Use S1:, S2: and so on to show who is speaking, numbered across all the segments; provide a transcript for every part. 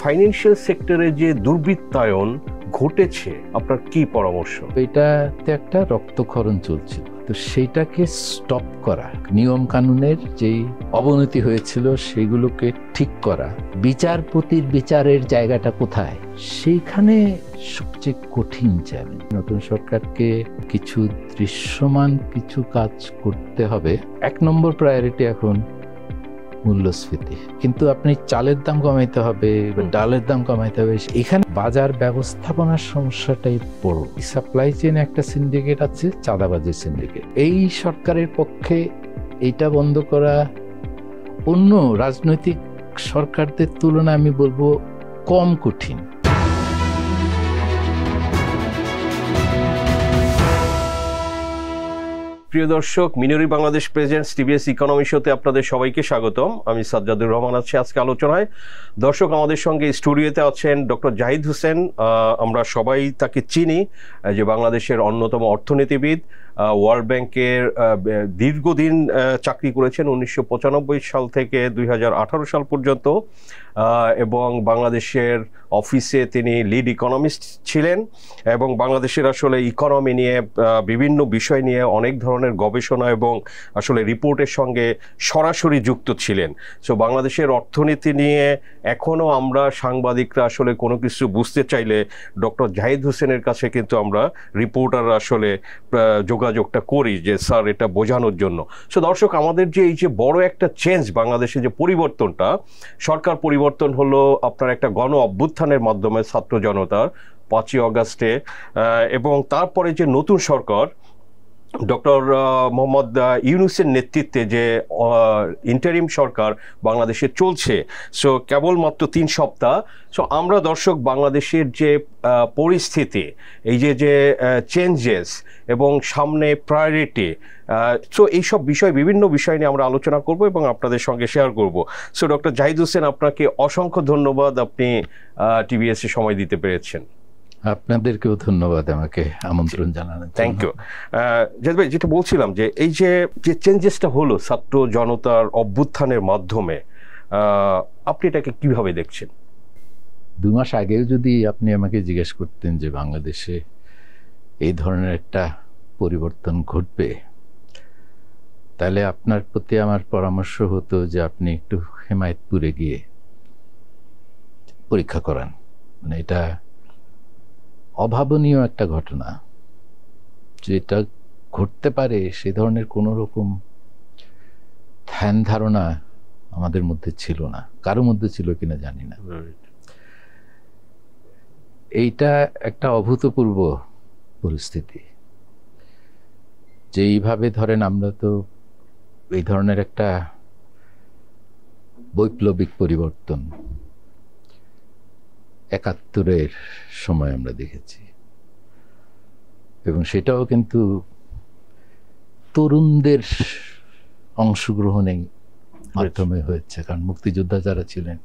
S1: Financial সেক্টরে যে দুর্বৃত্তায়ন ঘটেছে, আপনার কি পরামর্শ?
S2: এটাতে একটা রক্তক্ষরণ চলছিল, তো সেইটাকে স্টপ করা, নিয়ম কানুনের যেই অবনতি হয়েছিল সেগুলোকে ঠিক করা, বিচারপতির বিচারের জায়গাটা কোথায়, সেইখানে সবচেয়ে কঠিন চ্যালেঞ্জ। নতুন সরকারকে কিছু দৃশ্যমান কিছু কাজ করতে হবে। 1 নম্বর প্রায়োরিটি এখন মূল্যস্ফীতি, কিন্তু আপনি চালের দাম কমাইতে হবে, ডালের দাম কমাইতে হবে, এখানে বাজার ব্যবস্থাপনার সমস্যাটাই বড়। সাপ্লাই চেইন একটা সিন্ডিকেট আছে, চাঁদাবাজির সিন্ডিকেট। এই সরকারের পক্ষে এইটা বন্ধ করা অন্য রাজনৈতিক সরকারদের তুলনায় আমি বলবো কম কঠিন।
S1: প্রিয় দর্শক, মিনরি বাংলাদেশ প্রেজেন্টস টিভিএস ইকোনমি শোতে আপনাদের সবাইকে স্বাগতম। আমি সাজ্জাদুর রহমান আছি আজকে আলোচনায়। দর্শক, আমাদের সঙ্গে স্টুডিওতে আছেন ডক্টর জাহিদ হোসেন। আমরা সবাই তাকে চিনি যে বাংলাদেশের অন্যতম অর্থনীতিবিদ, ওয়ার্ল্ড ব্যাংকের দীর্ঘদিন চাকরি করেছেন 1995 সাল থেকে 2018 সাল পর্যন্ত, এবং বাংলাদেশের অফিসে তিনি লিড ইকোনমিস্ট ছিলেন এবং বাংলাদেশের আসলে ইকোনমি নিয়ে বিভিন্ন বিষয় নিয়ে অনেক ধরনের গবেষণা এবং আসলে রিপোর্টের সঙ্গে সরাসরি যুক্ত ছিলেন। সো বাংলাদেশের অর্থনীতি নিয়ে এখনও আমরা সাংবাদিকরা আসলে কোনো কিছু বুঝতে চাইলে ডক্টর জাহিদ হোসেনের কাছে কিন্তু আমরা রিপোর্টার আসলে যোগাযোগটা করি যে স্যার এটা বোঝানোর জন্য। সো দর্শক, আমাদের যে এই যে বড় একটা চেঞ্জ, বাংলাদেশে যে পরিবর্তনটা, সরকার পরিবর্তন হলো আপনার একটা গণ অভ্যুত্থানের মাধ্যমে ছাত্র জনতার 5ই আগস্টে, এবং তারপরে যে নতুন সরকার ডক্টর মোহাম্মদ ইউনূসের নেতৃত্বে যে ইন্টারিম সরকার বাংলাদেশে চলছে, সো কেবলমাত্র 3 সপ্তাহ। সো আমরা দর্শক বাংলাদেশের যে পরিস্থিতি, এই যে চেঞ্জেস এবং সামনে প্রায়োরিটি, সো এইসব বিভিন্ন বিষয় নিয়ে আমরা আলোচনা করব এবং আপনাদের সঙ্গে শেয়ার করব। সো ডক্টর জাহিদ হোসেন, আপনাকে অসংখ্য ধন্যবাদ, আপনি টিভিএসে সময় দিতে পেরেছেন।
S2: আপনাদেরকেও ধন্যবাদ আমাকে আমন্ত্রণ জানানোর জন্য।
S1: Thank you. জাহিদ ভাই, যেটা বলছিলাম যে এই যে চেঞ্জেসটা হলো ছাত্র জনতার অভ্যুত্থানের মাধ্যমে, আপনি এটাকে কিভাবে দেখছেন?
S2: 2 মাস আগেও যদি আপনি আমাকে জিজ্ঞেস করতেন যে বাংলাদেশে এই ধরনের একটা পরিবর্তন ঘটবে, তাহলে আপনার প্রতি আমার পরামর্শ হতো যে আপনি একটু হেমায়েতপুরে গিয়ে পরীক্ষা করান। মানে এটা অভাবনীয় একটা ঘটনা, যেটা ঘটতে পারে সে ধরনের কোনো রকম ধ্যান ধারণা আমাদের মধ্যে ছিল না, কারো মধ্যে ছিল কিনা জানি না। এইটা একটা অভূতপূর্ব পরিস্থিতি, যে এইভাবে ধরেন আমরা তো এই ধরনের একটা বৈপ্লবিক পরিবর্তন 71-এর সময় আমরা দেখেছি, এবং সেটাও কিন্তু তরুণদের অংশগ্রহণের মাধ্যমে হয়েছে, কারণ মুক্তিযোদ্ধা যারা ছিলেন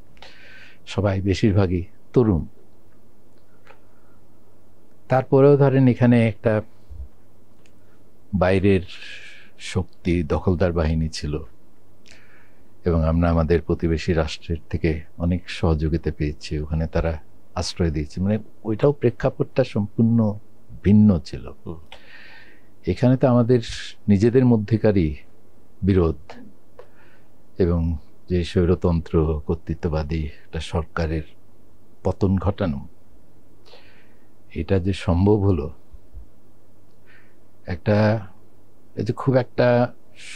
S2: সবাই বেশিরভাগই তরুণ। তারপরেও ধরেন এখানে একটা বাইরের শক্তি, দখলদার বাহিনী ছিল, এবং আমরা আমাদের প্রতিবেশী রাষ্ট্রের থেকে অনেক সহযোগিতা পেয়েছি, ওখানে তারা আশ্রয় দিয়েছে। মানে ওইটাও প্রেক্ষাপটটা সম্পূর্ণ ভিন্ন ছিল। এখানে তো আমাদের নিজেদের মধ্যেকারই বিরোধ এবং যে স্বৈরতন্ত্র কর্তৃত্ববাদী একটা সরকারের পতন ঘটানো, এটা যে সম্ভব হলো, একটা এই যে খুব একটা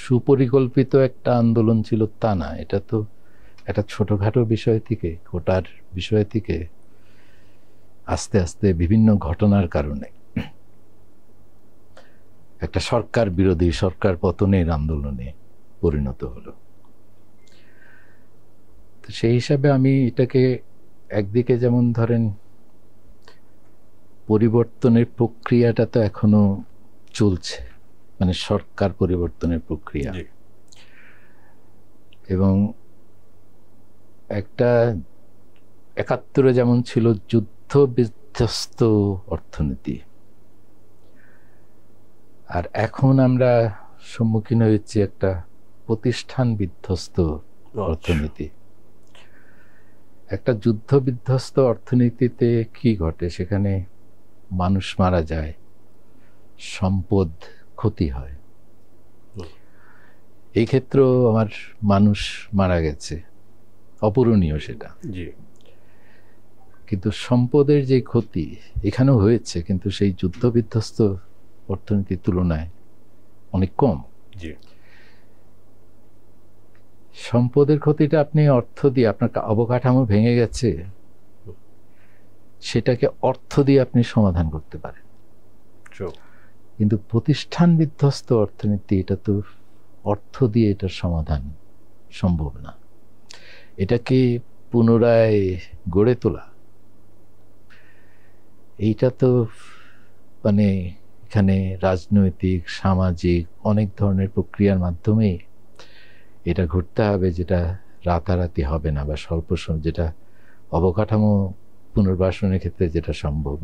S2: সুপরিকল্পিত একটা আন্দোলন ছিল তা না। এটা তো একটা ছোটখাটো বিষয় থেকে, ঘটার বিষয় থেকে আস্তে আস্তে বিভিন্ন ঘটনার কারণে একটা সরকার বিরোধী, সরকার পতনের আন্দোলনে পরিণত হলো। তো সেই হিসাবে আমি এটাকে একদিকে যেমন ধরেন পরিবর্তনের প্রক্রিয়াটা তো এখনো চলছে, মানে সরকার পরিবর্তনের প্রক্রিয়া, এবং একটা 71-এ যেমন ছিল যুদ্ধ বিধ্বস্ত অর্থনীতি, আর এখন আমরা সম্মুখীন হয়েছি একটা প্রতিষ্ঠান বিধ্বস্ত অর্থনীতি। একটা যুদ্ধ বিধ্বস্ত অর্থনীতিতে কি ঘটে, সেখানে মানুষ মারা যায়, সম্পদ ক্ষতি হয়। এই ক্ষেত্রেও আমার মানুষ মারা গেছে, অপূরণীয় সেটা। কিন্তু সম্পদের যে ক্ষতি এখানেও হয়েছে, কিন্তু সেই যুদ্ধ বিধ্বস্ত অর্থনীতির তুলনায় অনেক কম। সম্পদের ক্ষতিটা আপনি অর্থ দিয়ে, আপনার অবকাঠামো ভেঙে গেছে, সেটাকে অর্থ দিয়ে আপনি সমাধান করতে পারেন। কিন্তু প্রতিষ্ঠান বিধ্বস্ত অর্থনীতি, এটা তো অর্থ দিয়ে এটার সমাধান সম্ভব না। এটাকে পুনরায় গড়ে তোলা, এইটা তো মানে এখানে রাজনৈতিক, সামাজিক অনেক ধরনের প্রক্রিয়ার মাধ্যমে এটা ঘটতে হবে, যেটা রাতারাতি হবে না, বা স্বল্প সময়, যেটা অবকাঠামো পুনর্বাসনের ক্ষেত্রে যেটা সম্ভব।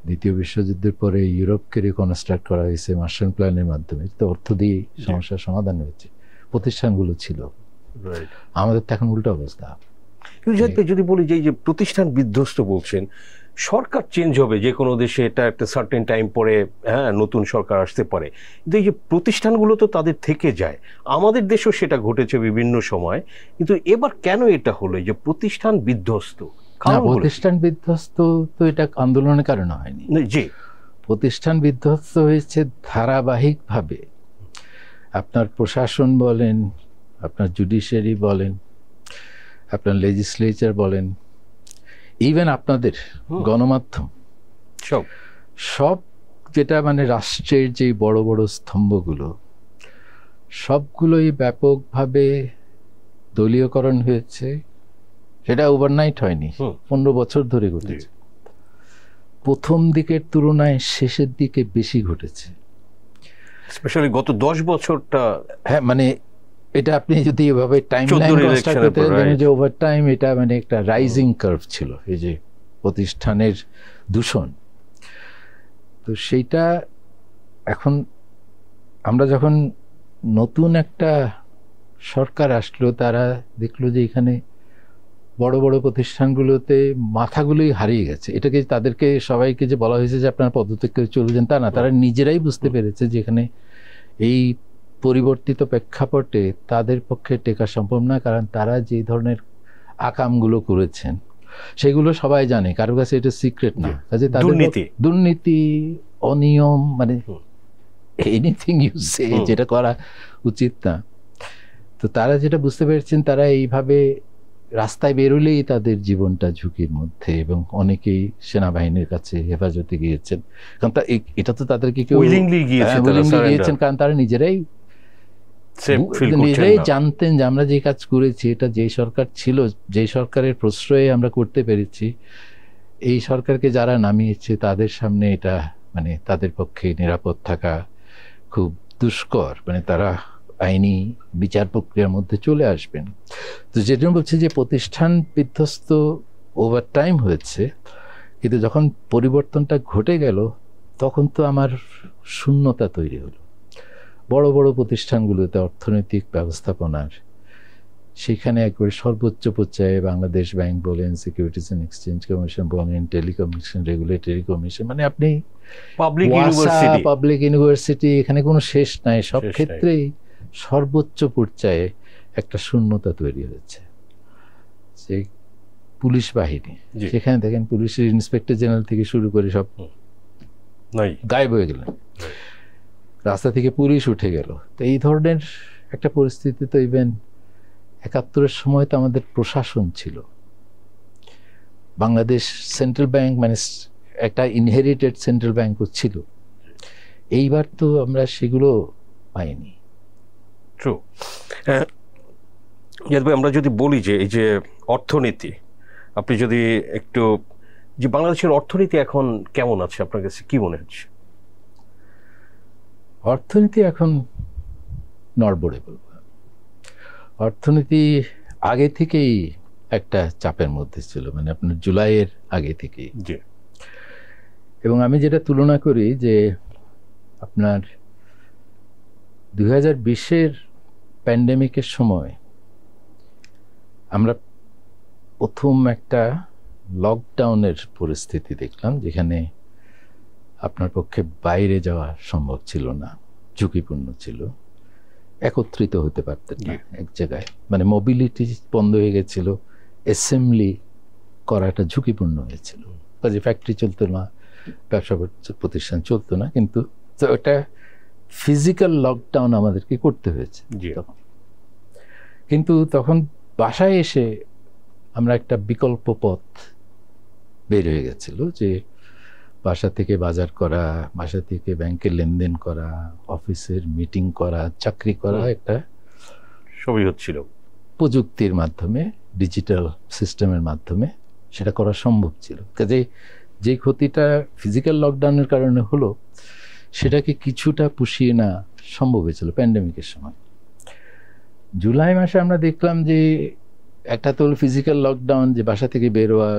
S2: দ্বিতীয় বিশ্বযুদ্ধের পরে ইউরোপকে রিকনস্ট্রাক্ট করা হয়েছে মার্শাল প্ল্যানের মাধ্যমে, তো অর্থ দিয়ে সমস্যার সমাধান হয়েছে, প্রতিষ্ঠানগুলো ছিল। আমাদের তো এখন উল্টো অবস্থা।
S1: যদি বলি যে প্রতিষ্ঠান বিধ্বস্ত বলছেন, সরকার চেঞ্জ হবে যে কোনো দেশে, এটা একটা সার্টেন টাইম পরে, হ্যাঁ, নতুন সরকার আসতে পারে, কিন্তু এই যে প্রতিষ্ঠানগুলো তো তাদের থেকে যায়। আমাদের দেশেও সেটা ঘটেছে বিভিন্ন সময়, কিন্তু এবার কেন এটা হলো যে প্রতিষ্ঠান বিধ্বস্ত?
S2: প্রতিষ্ঠান বিধ্বস্ত তো এটা আন্দোলনের কারণে হয়নি।
S1: জি,
S2: প্রতিষ্ঠান বিধ্বস্ত হয়েছে ধারাবাহিকভাবে। আপনার প্রশাসন বলেন, আপনার জুডিশিয়ারি বলেন, আপনার লেজিসলেচার বলেন, ইভেন আপনাদের গণমাধ্যম, সব যেটা মানে রাষ্ট্রের যে বড় বড় স্তম্ভগুলো, সবগুলোই ব্যাপকভাবে দলীয়করণ হয়েছে। সেটা ওভারনাইট হয়নি, 15 বছর ধরে ঘটেছে। প্রথম দিকের তুলনায় শেষের দিকে বেশি ঘটেছে,
S1: স্পেশালি গত 10 বছরটা।
S2: হ্যাঁ, মানে এটা আপনি যদি এভাবে টাইমলাইন কনস্ট্রাক্ট করতে দেন, যে ওভার টাইম এটা মানে একটা রাইজিং কার্ভ ছিল, এই যে প্রতিষ্ঠানের দূষণ। তো সেইটা এখন আমরা যখন নতুন একটা সরকার আসলো, তারা দেখলো যে এখানে বড় বড় প্রতিষ্ঠানগুলোতে মাথাগুলোই হারিয়ে গেছে। এটাকে তাদেরকে সবাইকে যে বলা হয়েছে যে আপনারা পদত্যাগ করে চলে যান, তা না, তারা নিজেরাই বুঝতে পেরেছে যে এখানে এই পরিবর্তিত প্রেক্ষাপটে তাদের পক্ষে টেকা সম্ভব না। কারণ তারা যে ধরনের আকামগুলো করেছেন সেগুলো সবাই জানে, কারো কাছে এটা সিক্রেট না। কাজে দুর্নীতি, অনিয়ম, মানে এনিথিং ইউ সে, যেটা করা উচিত না। তো তারা যেটা বুঝতে পেরেছেন, তারা এইভাবে রাস্তায় বেরোলেই তাদের জীবনটা ঝুঁকির মধ্যে, এবং অনেকেই সেনাবাহিনীর কাছে হেফাজতে গিয়েছেন। কারণ এটা তো তাদেরকে কেউ গিয়েছেন, কারণ তারা নিজেরাই জানতেন যে আমরা যে কাজ করেছি, এটা যে সরকার ছিল, যে সরকারের প্রশ্রয়ে আমরা করতে পেরেছি, এই সরকারকে যারা নামিয়েছে তাদের সামনে এটা মানে তাদের পক্ষে নিরাপদ থাকা খুব দুষ্কর। মানে তারা আইনি বিচার প্রক্রিয়ার মধ্যে চলে আসবেন। তো যেটা বলছে যে প্রতিষ্ঠান বিধ্বস্ত ওভার টাইম হয়েছে, কিন্তু যখন পরিবর্তনটা ঘটে গেল, তখন তো আমার শূন্যতা তৈরি হলো। বড় বড় প্রতিষ্ঠানগুলোতে অর্থনৈতিক ব্যবস্থাপনার, সেখানে একবারে সর্বোচ্চ পর্যায়ে বাংলাদেশ ব্যাংক বলেন, সিকিউরিটিজ অ্যান্ড এক্সচেঞ্জ কমিশন বলেন, টেলিকমিশন রেগুলেটরি কমিশন, মানে আপনি পাবলিক ইউনিভার্সিটি, এখানে কোনো শেষ নাই। সব ক্ষেত্রেই সর্বোচ্চ পর্যায়ে একটা শূন্যতা তৈরি হয়েছে। যে পুলিশ বাহিনী, সেখানে দেখেন পুলিশের ইন্সপেক্টর জেনারেল থেকে শুরু করে সব গায়েব হয়ে গেলেন, রাস্তা থেকে পুলিশ উঠে গেল। তো এই ধরনের একটা পরিস্থিতি তো ইভেন ৭১-এর সময় তো আমাদের প্রশাসন ছিল, বাংলাদেশ সেন্ট্রাল ব্যাংক, মানে একটা ইনহেরিটেড সেন্ট্রাল ব্যাংকও ছিল। এইবার তো আমরা সেগুলো পাইনি।
S1: ট্রু। আমরা যদি বলি যে এই যে অর্থনীতি, আপনি যদি একটু, যে বাংলাদেশের অর্থনীতি এখন কেমন আছে আপনার কাছে কি মনে হচ্ছে?
S2: অর্থনীতি এখন নড়বড়ে বলবো। অর্থনীতি আগে থেকেই একটা চাপের মধ্যে ছিল, মানে আপনার জুলাইয়ের আগে থেকেই। এবং আমি যেটা তুলনা করি যে আপনার 2020-এর প্যান্ডেমিকের সময় আমরা প্রথম একটা লকডাউনের পরিস্থিতি দেখলাম, যেখানে আপনার পক্ষে বাইরে যাওয়া সম্ভব ছিল না, ঝুঁকিপূর্ণ ছিল, একত্রিত হতে পারতেন না এক জায়গায়, মানে মোবিলিটি বন্ধ হয়ে গেছিল, অ্যাসেম্বলি করাটা ঝুঁকিপূর্ণ হয়েছিল, কাজে ফ্যাক্টরি চলতো না, ব্যবসা প্রতিষ্ঠান চলতো না, কিন্তু ওটা ফিজিক্যাল লকডাউন আমাদেরকে করতে হয়েছে তখন। কিন্তু তখন বাসায় এসে আমরা একটা বিকল্প পথ বের হয়ে গেছিল, যে বাসা থেকে বাজার করা, বাসা থেকে ব্যাংকে লেনদেন করা, অফিসের মিটিং করা, চাকরি করা, একটা
S1: সবই হচ্ছিল
S2: প্রযুক্তির মাধ্যমে, ডিজিটাল সিস্টেমের মাধ্যমে সেটা করা সম্ভব ছিল। কাজে যে ক্ষতিটা ফিজিক্যাল লকডাউনের কারণে হলো, সেটাকে কিছুটা পুষিয়ে না সম্ভব হয়েছিল প্যান্ডেমিকের সময়। জুলাই মাসে আমরা দেখলাম যে একটা তো ফিজিক্যাল লকডাউন, যে বাসা থেকে বেরোয়া,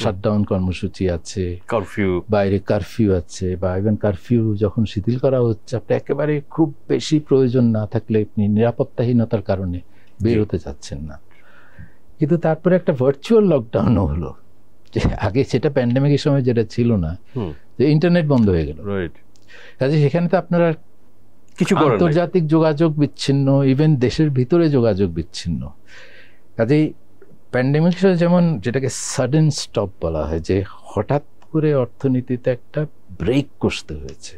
S2: শাটডাউন কর্মসূচি আছে,
S1: কারফিউ,
S2: বাইরে কারফিউ আছে, বা ইভেন কারফিউ যখন শিথিল করা হচ্ছে, আপনি একেবারে খুব বেশি প্রয়োজন না থাকলে আপনি নিরাপত্তাহীনতার কারণে বের হতে চাচ্ছেন না। কিন্তু তারপরে একটা ভার্চুয়াল লকডাউনও হলো, যে আগে সেটা প্যান্ডেমিকের সময় যেটা ছিল না, যে ইন্টারনেট বন্ধ হয়ে গেল, কাজে সেখানে তো আপনারা কিছু আন্তর্জাতিক যোগাযোগ বিচ্ছিন্ন, ইভেন দেশের ভিতরে যোগাযোগ বিচ্ছিন্ন। কাজেই প্যান্ডেমিক যেমন যেটাকে সাডেন স্টপ বলা হয়, যে হঠাৎ করে অর্থনীতিতে একটা ব্রেক কষতে হয়েছে।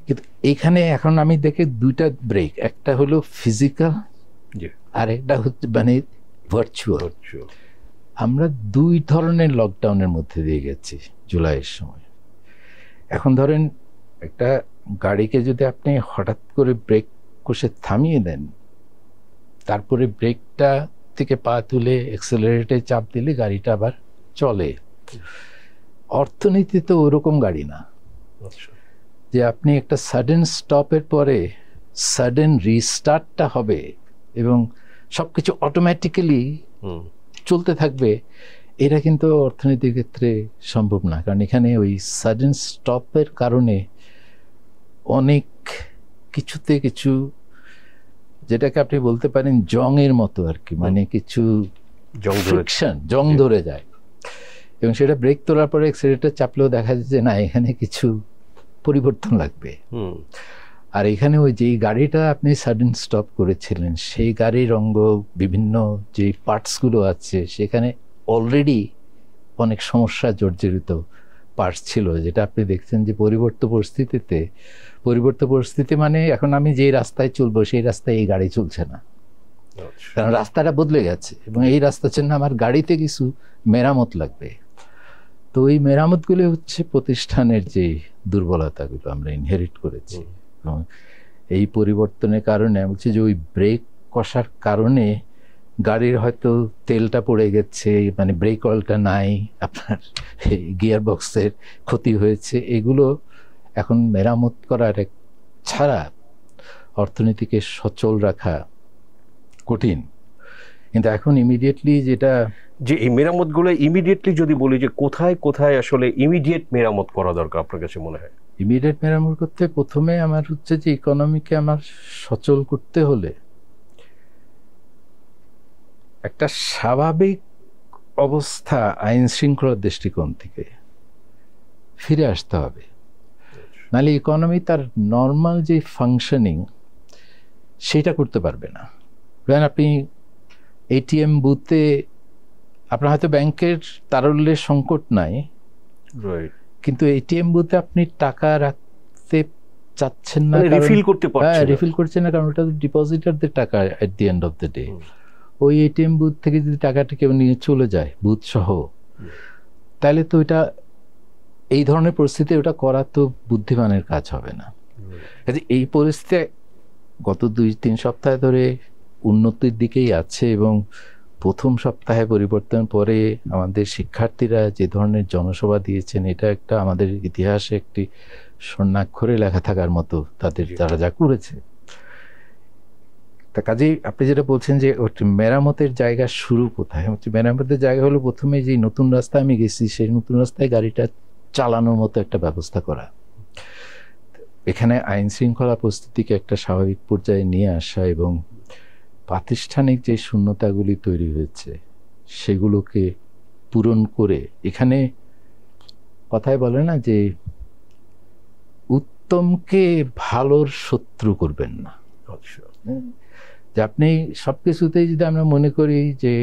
S2: কিন্তু এইখানে এখন আমি দেখি দুইটা ব্রেক, একটা হলো ফিজিক্যাল আর একটা হচ্ছে মানে ভার্চুয়াল। আমরা দুই ধরনের লকডাউনের মধ্যে দিয়ে গেছি জুলাইয়ের সময়। এখন ধরেন একটা গাড়িকে যদি আপনি হঠাৎ করে ব্রেক কষে থামিয়ে দেন, তারপরে ব্রেকটা থেকে পা তুলে অ্যাক্সেলারেটরে চাপ দিলে গাড়িটা আবার চলে। অর্থনীতি তো ওরকম গাড়ি না, যে আপনি একটা সাডেন স্টপের পরে সাডেন রিস্টার্টটা হবে এবং সবকিছু অটোমেটিক্যালি চলতে থাকবে, এটা কিন্তু অর্থনীতির ক্ষেত্রে সম্ভব না। কারণ এখানে ওই সাডেন স্টপের কারণে অনেক কিছুতে কিছু, যেটাকে আপনি বলতে পারেন জংয়ের মতো আর কি, মানে কিছু জং ধরে যায়, এবং সেটা ব্রেক তোলার পরে অ্যাক্সিলারেটর চাপলেও দেখা যায় যে না, এখানে কিছু পরিবর্তন লাগবে। আর এখানে ওই যে গাড়িটা আপনি সাডেন স্টপ করেছিলেন, সেই গাড়ির অঙ্গ বিভিন্ন যে পার্টসগুলো আছে, সেখানে অলরেডি অনেক সমস্যা জর্জরিত পার্টস ছিল, যেটা আপনি দেখছেন যে পরিবর্তিত পরিস্থিতি মানে এখন আমি যে রাস্তায় চলবো সেই রাস্তায় এই গাড়ি চলছে না, কারণ রাস্তাটা বদলে গেছে, এবং এই রাস্তার জন্য আমার গাড়িতে কিছু মেরামত লাগবে। তো এই মেরামতগুলো হচ্ছে প্রতিষ্ঠানের যে দুর্বলতাগুলো আমরা ইনহেরিট করেছি, এবং এই পরিবর্তনের কারণে বলছি যে ওই ব্রেক কষার কারণে গাড়ির হয়তো তেলটা পড়ে গেছে, মানে ব্রেক অয়েলটা নাই, আপনার গিয়ার বক্সের ক্ষতি হয়েছে, এগুলো এখন মেরামত করার ছাড়া অর্থনীতিকে সচল রাখা কঠিন। কিন্তু এখন ইমিডিয়েটলি যেটা,
S1: যে এই মেরামতগুলো ইমিডিয়েটলি যদি বলি, যে কোথায় কোথায় আসলে ইমিডিয়েট মেরামত করা দরকার আপনার কাছে মনে হয়?
S2: ইমিডিয়েট মেরামত করতে প্রথমে আমার হচ্ছে যে ইকোনমিকে আমার সচল করতে হলে একটা স্বাভাবিক অবস্থা আইন শৃঙ্খলার দৃষ্টিকোণ থেকে ফিরে আসতে হবে, নাহলে ইকোনমি তার নর্মাল যে ফাংশনিং সেটা করতে পারবে না। ধরেন আপনি এটিএম বুথে, আপনার হয়তো ব্যাংকের তারল্যের সংকট নাই, কিন্তু এটিএম বুথে আপনি টাকা রাখতে চাচ্ছেন না,
S1: রিফিল করতে পারছেন না,
S2: রিফিল করছেন না, কারণ ওটা ডিপোজিটারদের টাকা at the end of the day. ওই এটিএম বুথ থেকে যদি টাকাটা কেউ নিয়ে চলে যায় বুথ সহ, তাহলে তো এটা এই ধরনের পরিস্থিতি ওটা করা তো বুদ্ধিমানের কাজ হবে না। এই পরিস্থিতি গত 2-3 সপ্তাহ ধরে উন্নতির দিকেই আছে, এবং প্রথম সপ্তাহে পরিবর্তন পরে আমাদের শিক্ষার্থীরা যে ধরনের জনসভা দিয়েছেন, এটা একটা আমাদের ইতিহাসে একটি স্বর্ণাক্ষরে লেখা থাকার মতো তাদের যারা যা করেছে। তা কাজেই আপনি যেটা বলছেন যে মেরামতের জায়গা শুরু কোথায়, মেরামতের জায়গা হলো প্রথমে যে নতুন রাস্তায় আমি গেছি, সেই নতুন রাস্তায় গাড়িটা চালানোর মতো একটা ব্যবস্থা করা, এখানে আইন শৃঙ্খলা পরিস্থিতিকে একটা স্বাভাবিক পর্যায়ে নিয়ে আসা, এবং প্রাতিষ্ঠানিক যে শূন্যতাগুলি তৈরি হয়েছে সেগুলোকে পূরণ করে, এখানে কথায় বলে না যে উত্তমকে ভালোর শত্রু করবেন না। যে আপনি সবকিছুতেই যদি আমরা মনে করি যে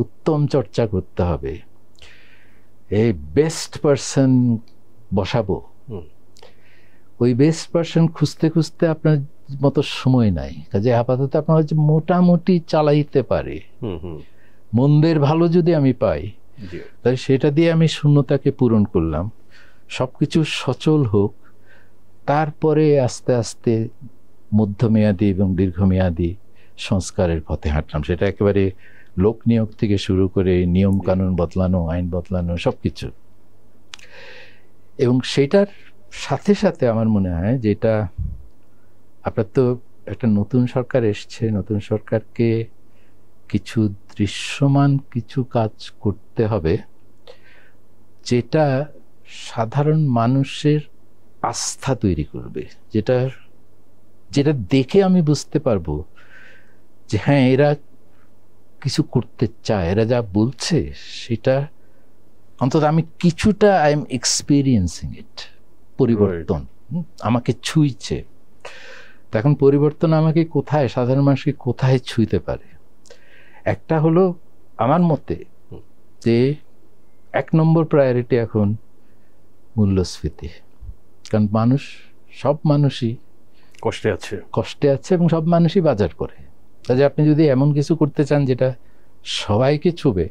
S2: উত্তম চর্চা করতে হবে, এই বেস্ট পারসন বসাবো, ওই বেস্ট পারসন খুঁজতে খুঁজতে আপনার মতো সময় নাই। কাজে আপাতত আপনার হচ্ছে মোটামুটি চালাইতে পারে, মন্দের ভালো যদি আমি পাই তাই সেটা দিয়ে আমি শূন্যতাকে পূরণ করলাম, সবকিছু সচল হোক, তারপরে আস্তে আস্তে মধ্যমেয়াদী এবং দীর্ঘমেয়াদী সংস্কারের পথে হাঁটলাম। সেটা একেবারে লোক নিয়োগ থেকে শুরু করে নিয়ম কানুন বদলানো, আইন বদলানো, সবকিছু। এবং সেটার সাথে সাথে আমার মনে হয় যেটা আপনার তো একটা নতুন সরকার এসছে, নতুন সরকারকে কিছু দৃশ্যমান কিছু কাজ করতে হবে যেটা সাধারণ মানুষের আস্থা তৈরি করবে, যেটা দেখে আমি বুঝতে পারবো যে হ্যাঁ এরা কিছু করতে চায়, এরা যা বলছে সেটা অন্তত আমি কিছুটা আই এম এক্সপিরিয়েন্সিং ইট, পরিবর্তন আমাকে ছুঁইছে। এখন পরিবর্তন আমাকে কোথায়, সাধারণ মানুষকে কোথায় ছুঁইতে পারে? একটা হলো আমার মতে যে 1 নম্বর প্রায়োরিটি এখন মূল্যস্ফীতি। কারণ সব মানুষই কষ্টে আছে এবং সব মানুষই বাজার করে। কাজে আপনি যদি এমন কিছু করতে চান যেটা সবাইকে ছুবে,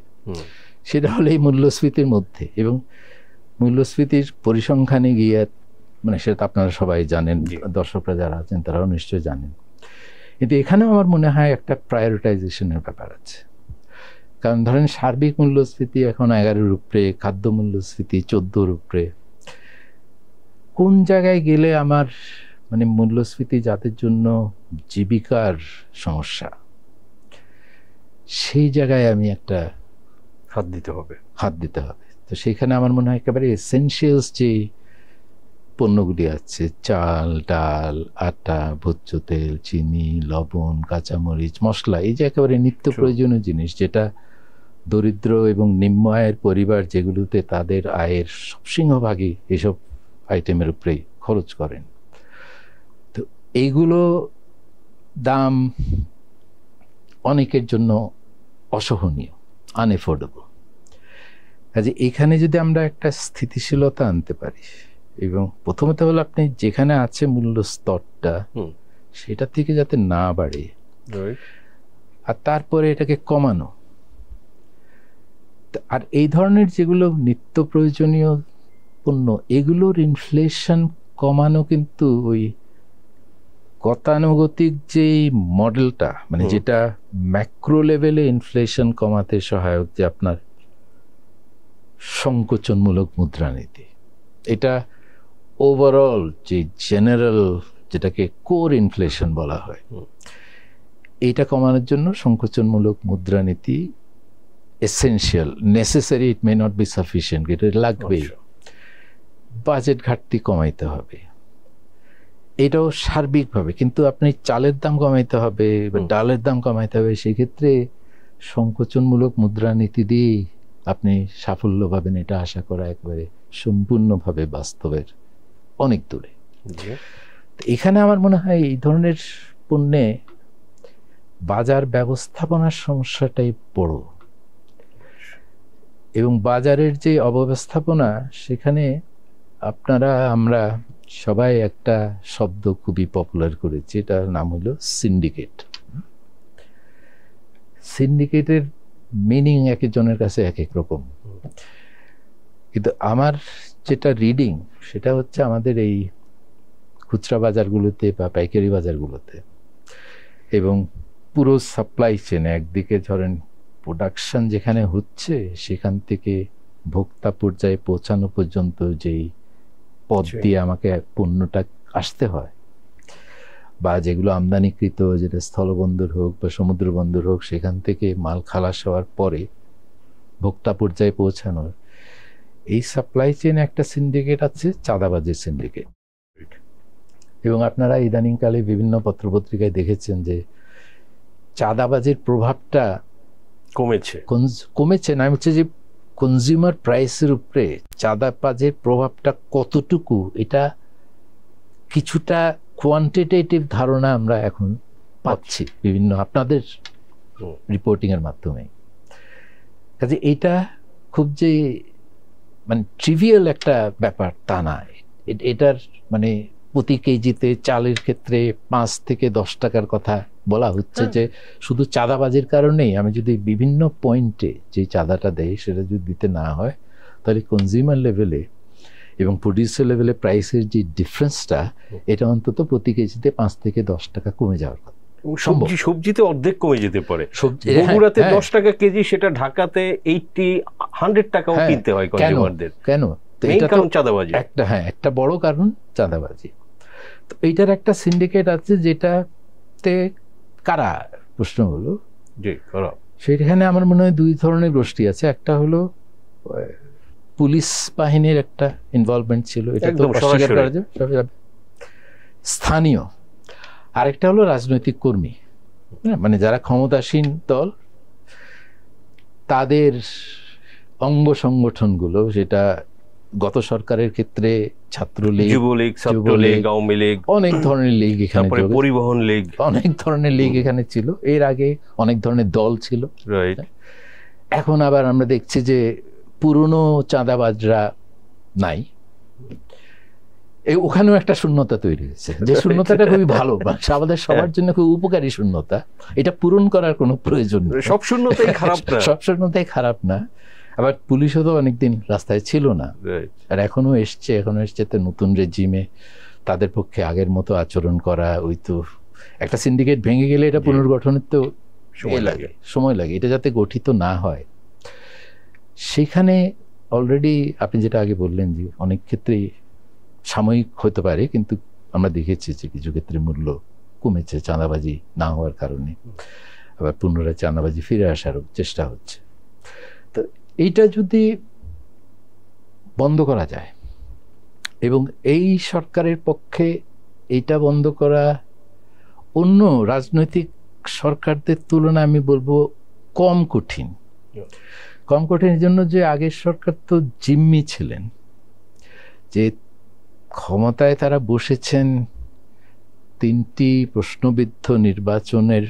S2: সেটা হলো এই মূল্যস্ফীতির মধ্যে। এবং মূল্যস্ফীতির পরিসংখ্যানে গিয়ে মানে সেটা আপনারা সবাই জানেন, দর্শকরা যারা আছেন তারাও নিশ্চয়ই জানেন। কিন্তু এখানেও আমার মনে হয় একটা প্রায়োরিটাইজেশনের ব্যাপার আছে। কারণ ধরেন সার্বিক মূল্যস্ফীতি এখন 11-র উপরে, খাদ্য মূল্যস্ফীতি 14-র উপরে। কোন জায়গায় গেলে আমার মানে মূল্যস্ফীতি যাদের জন্য জীবিকার সমস্যা, সেই জায়গায় আমি একটা হাত দিতে হবে। তো সেখানে আমার মনে হয় একেবারে এসেনশিয়ালস যে পণ্যগুলি আছে, চাল, ডাল, আটা, ভোজ্য তেল, চিনি, লবণ, কাঁচামরিচ, মশলা, এই যে একেবারে নিত্য প্রয়োজনীয় জিনিস, যেটা দরিদ্র এবং নিম্ন আয়ের পরিবার যেগুলোতে তাদের আয়ের সিংহভাগই এসব আইটেমের উপরেই খরচ করেন। তো এইগুলো দাম অনেকের জন্য অসহনীয়, আনএফোর্ডেবল। কাজে এখানে যদি আমরা একটা স্থিতিশীলতা আনতে পারি, এবং প্রথমত হলো আপনি যেখানে আছে মূল্য স্তরটা সেটা থেকে যাতে না বাড়ে, আর তারপরে এটাকে কমানো। আর এই ধরনের যেগুলো নিত্য প্রয়োজনীয় পণ্য, এগুলোর ইনফ্লেশন কমানো কিন্তু ওই গতানুগতিক যেই মডেলটা, মানে যেটা ম্যাক্রো লেভেলে ইনফ্লেশন কমাতে সহায়ক, যে আপনার সংকোচনমূলক মুদ্রানীতি, এটা ওভারঅল যে জেনারেল যেটাকে কোর ইনফ্লেশন বলা হয়, এইটা কমানোর জন্য সংকোচনমূলক মুদ্রানীতি essential, necessary, it may not be sufficient, এটা লাগবেই। বাজেট ঘাটতি কমাইতে হবে, এটাও সার্বিকভাবে। কিন্তু আপনি চালের দাম কমাইতে হবে বা ডালের দাম কমাইতে হবে, সেক্ষেত্রে সংকোচনমূলক মুদ্রানীতি দিয়েই আপনি সাফল্য পাবেন, এটা আশা করা একেবারে সম্পূর্ণভাবে বাস্তবের অনেক দূরে। এখানে আমার মনে হয় এই ধরনের পণ্যে বাজার ব্যবস্থাপনার সমস্যাটাই বড়, এবং বাজারের যে অব্যবস্থাপনা, সেখানে আমরা সবাই একটা শব্দ খুবই পপুলার করেছি, এটার নাম হলো সিন্ডিকেট। সিন্ডিকেটের মিনিং এক একজনের কাছে এক এক রকম, কিন্তু আমার যেটা রিডিং সেটা হচ্ছে আমাদের এই খুচরা বাজারগুলোতে বা পাইকারি বাজারগুলোতে এবং পুরো সাপ্লাই চেনে, একদিকে ধরেন প্রোডাকশন যেখানে হচ্ছে সেখান থেকে ভোক্তা পর্যায়ে পৌঁছানো পর্যন্ত যেই পথ দিয়ে আমাকে পণ্যটা আসতে হয়, বা যেগুলো আমদানিকৃত, যেটা স্থলবন্দর হোক বা সমুদ্র বন্দর হোক, সেখান থেকে মাল খালাস হওয়ার পরে ভোক্তা পর্যায়ে পৌঁছানোর এই সাপ্লাই চেন একটা সিন্ডিকেট আছে, চাঁদাবাজির সিন্ডিকেট। এবং আপনারা ইদানিংকালে বিভিন্ন পত্রপত্রিকায় দেখেছেন যে চাঁদাবাজির প্রভাবটা কমেছে না, হচ্ছে যে কনজিউমার প্রাইসের উপরে চাঁদাবাজির প্রভাবটা কতটুকু, এটা কিছুটা কোয়ান্টিটেটিভ ধারণা আমরা এখন পাচ্ছি বিভিন্ন আপনাদের রিপোর্টিং এর মাধ্যমে। কাজে এটা খুব যে মানে ট্রিভিয়াল একটা ব্যাপার তা না। এটার মানে প্রতি কেজিতে চালের ক্ষেত্রে 5 থেকে 10 টাকার কথা বলা হচ্ছে, যে শুধু চাঁদাবাজির কারণেই আমি যদি বিভিন্ন পয়েন্টে যে চাঁদাটা দেয় সেটা যদি দিতে না হয়, তাহলে কনজিউমার লেভেলে এবং প্রডিউসার লেভেলে প্রাইসের যে ডিফারেন্সটা, এটা অন্তত প্রতি কেজিতে 5 থেকে 10 টাকা কমে যাওয়ার কথা।
S1: সবজিতে অর্ধেক কমে যেতে পারে। বগুড়াতে 10 টাকা কেজি, সেটা ঢাকাতে 100 টাকাও কিনতে হয় কনজিউমারদের। কেন? এটা কারণ চাঁদাবাজি একটা বড় কারণ চাঁদাবাজি। তো এইটার একটা সিন্ডিকেট আছে, যেটাতে কারা প্রশ্ন হলো সেখানে আমার মনে হয় 2 ধরনের গোষ্ঠী আছে। একটা হলো পুলিশ বাহিনীর একটা ইনভলভমেন্ট ছিল, এটা তো অস্বীকার করা যাবে, স্থানীয়। আরেকটা হলো রাজনৈতিক কর্মী, মানে যারা ক্ষমতাসীন দল, তাদের অঙ্গ সংগঠনগুলো, সেটা গত সরকারের ক্ষেত্রে ছাত্রলীগ, যুবলীগ, ছাত্রলীগ, আওয়ামী লীগ, অনেক ধরনের লীগ এখানে, পরিবহন লীগ, অনেক ধরনের লীগ এখানে ছিল। এর আগে অনেক ধরনের দল ছিল। এখন আবার আমরা দেখছি যে পুরনো চাঁদাবাজরা নাই, ওখানেও একটা শূন্যতা তৈরি হয়েছে, যে শূন্যতাটা খুবই ভালো, আমাদের সবার জন্য খুব উপকারী শূন্যতা। এটা পূরণ করার কোনো প্রয়োজন নেই। সব শূন্যতাই খারাপ না, সব শূন্যতাই খারাপ না। আবার পুলিশও তো অনেকদিন রাস্তায় ছিল না, আর এখনো এসছে তো নতুন রেজিমে তাদের পক্ষে আগের মতো আচরণ করা। ওই তো একটা সিন্ডিকেট ভেঙে গেলে এটা পুনর্গঠনের তো সময় লাগে। এটা যাতে গঠিত না হয়, সেখানে অলরেডি আপনি যেটা আগে বললেন যে অনেক ক্ষেত্রেই সাময়িক হতে পারে, কিন্তু আমরা দেখেছি যে কিছু ক্ষেত্রে মূল্য কমেছে চাঁদাবাজি না হওয়ার কারণে। আবার পুনরায় চাঁদাবাজি ফিরে আসারও চেষ্টা হচ্ছে। তো এইটা যদি বন্ধ করা যায়, এবং এই সরকারের পক্ষে এইটা বন্ধ করা অন্য রাজনৈতিক সরকারদের তুলনায় আমি বলবো কম কঠিন। এই জন্য যে আগের সরকার তো জিম্মি ছিলেন, যে ক্ষমতায় তারা বসেছেন 3টি প্রশ্নবিদ্ধ নির্বাচনের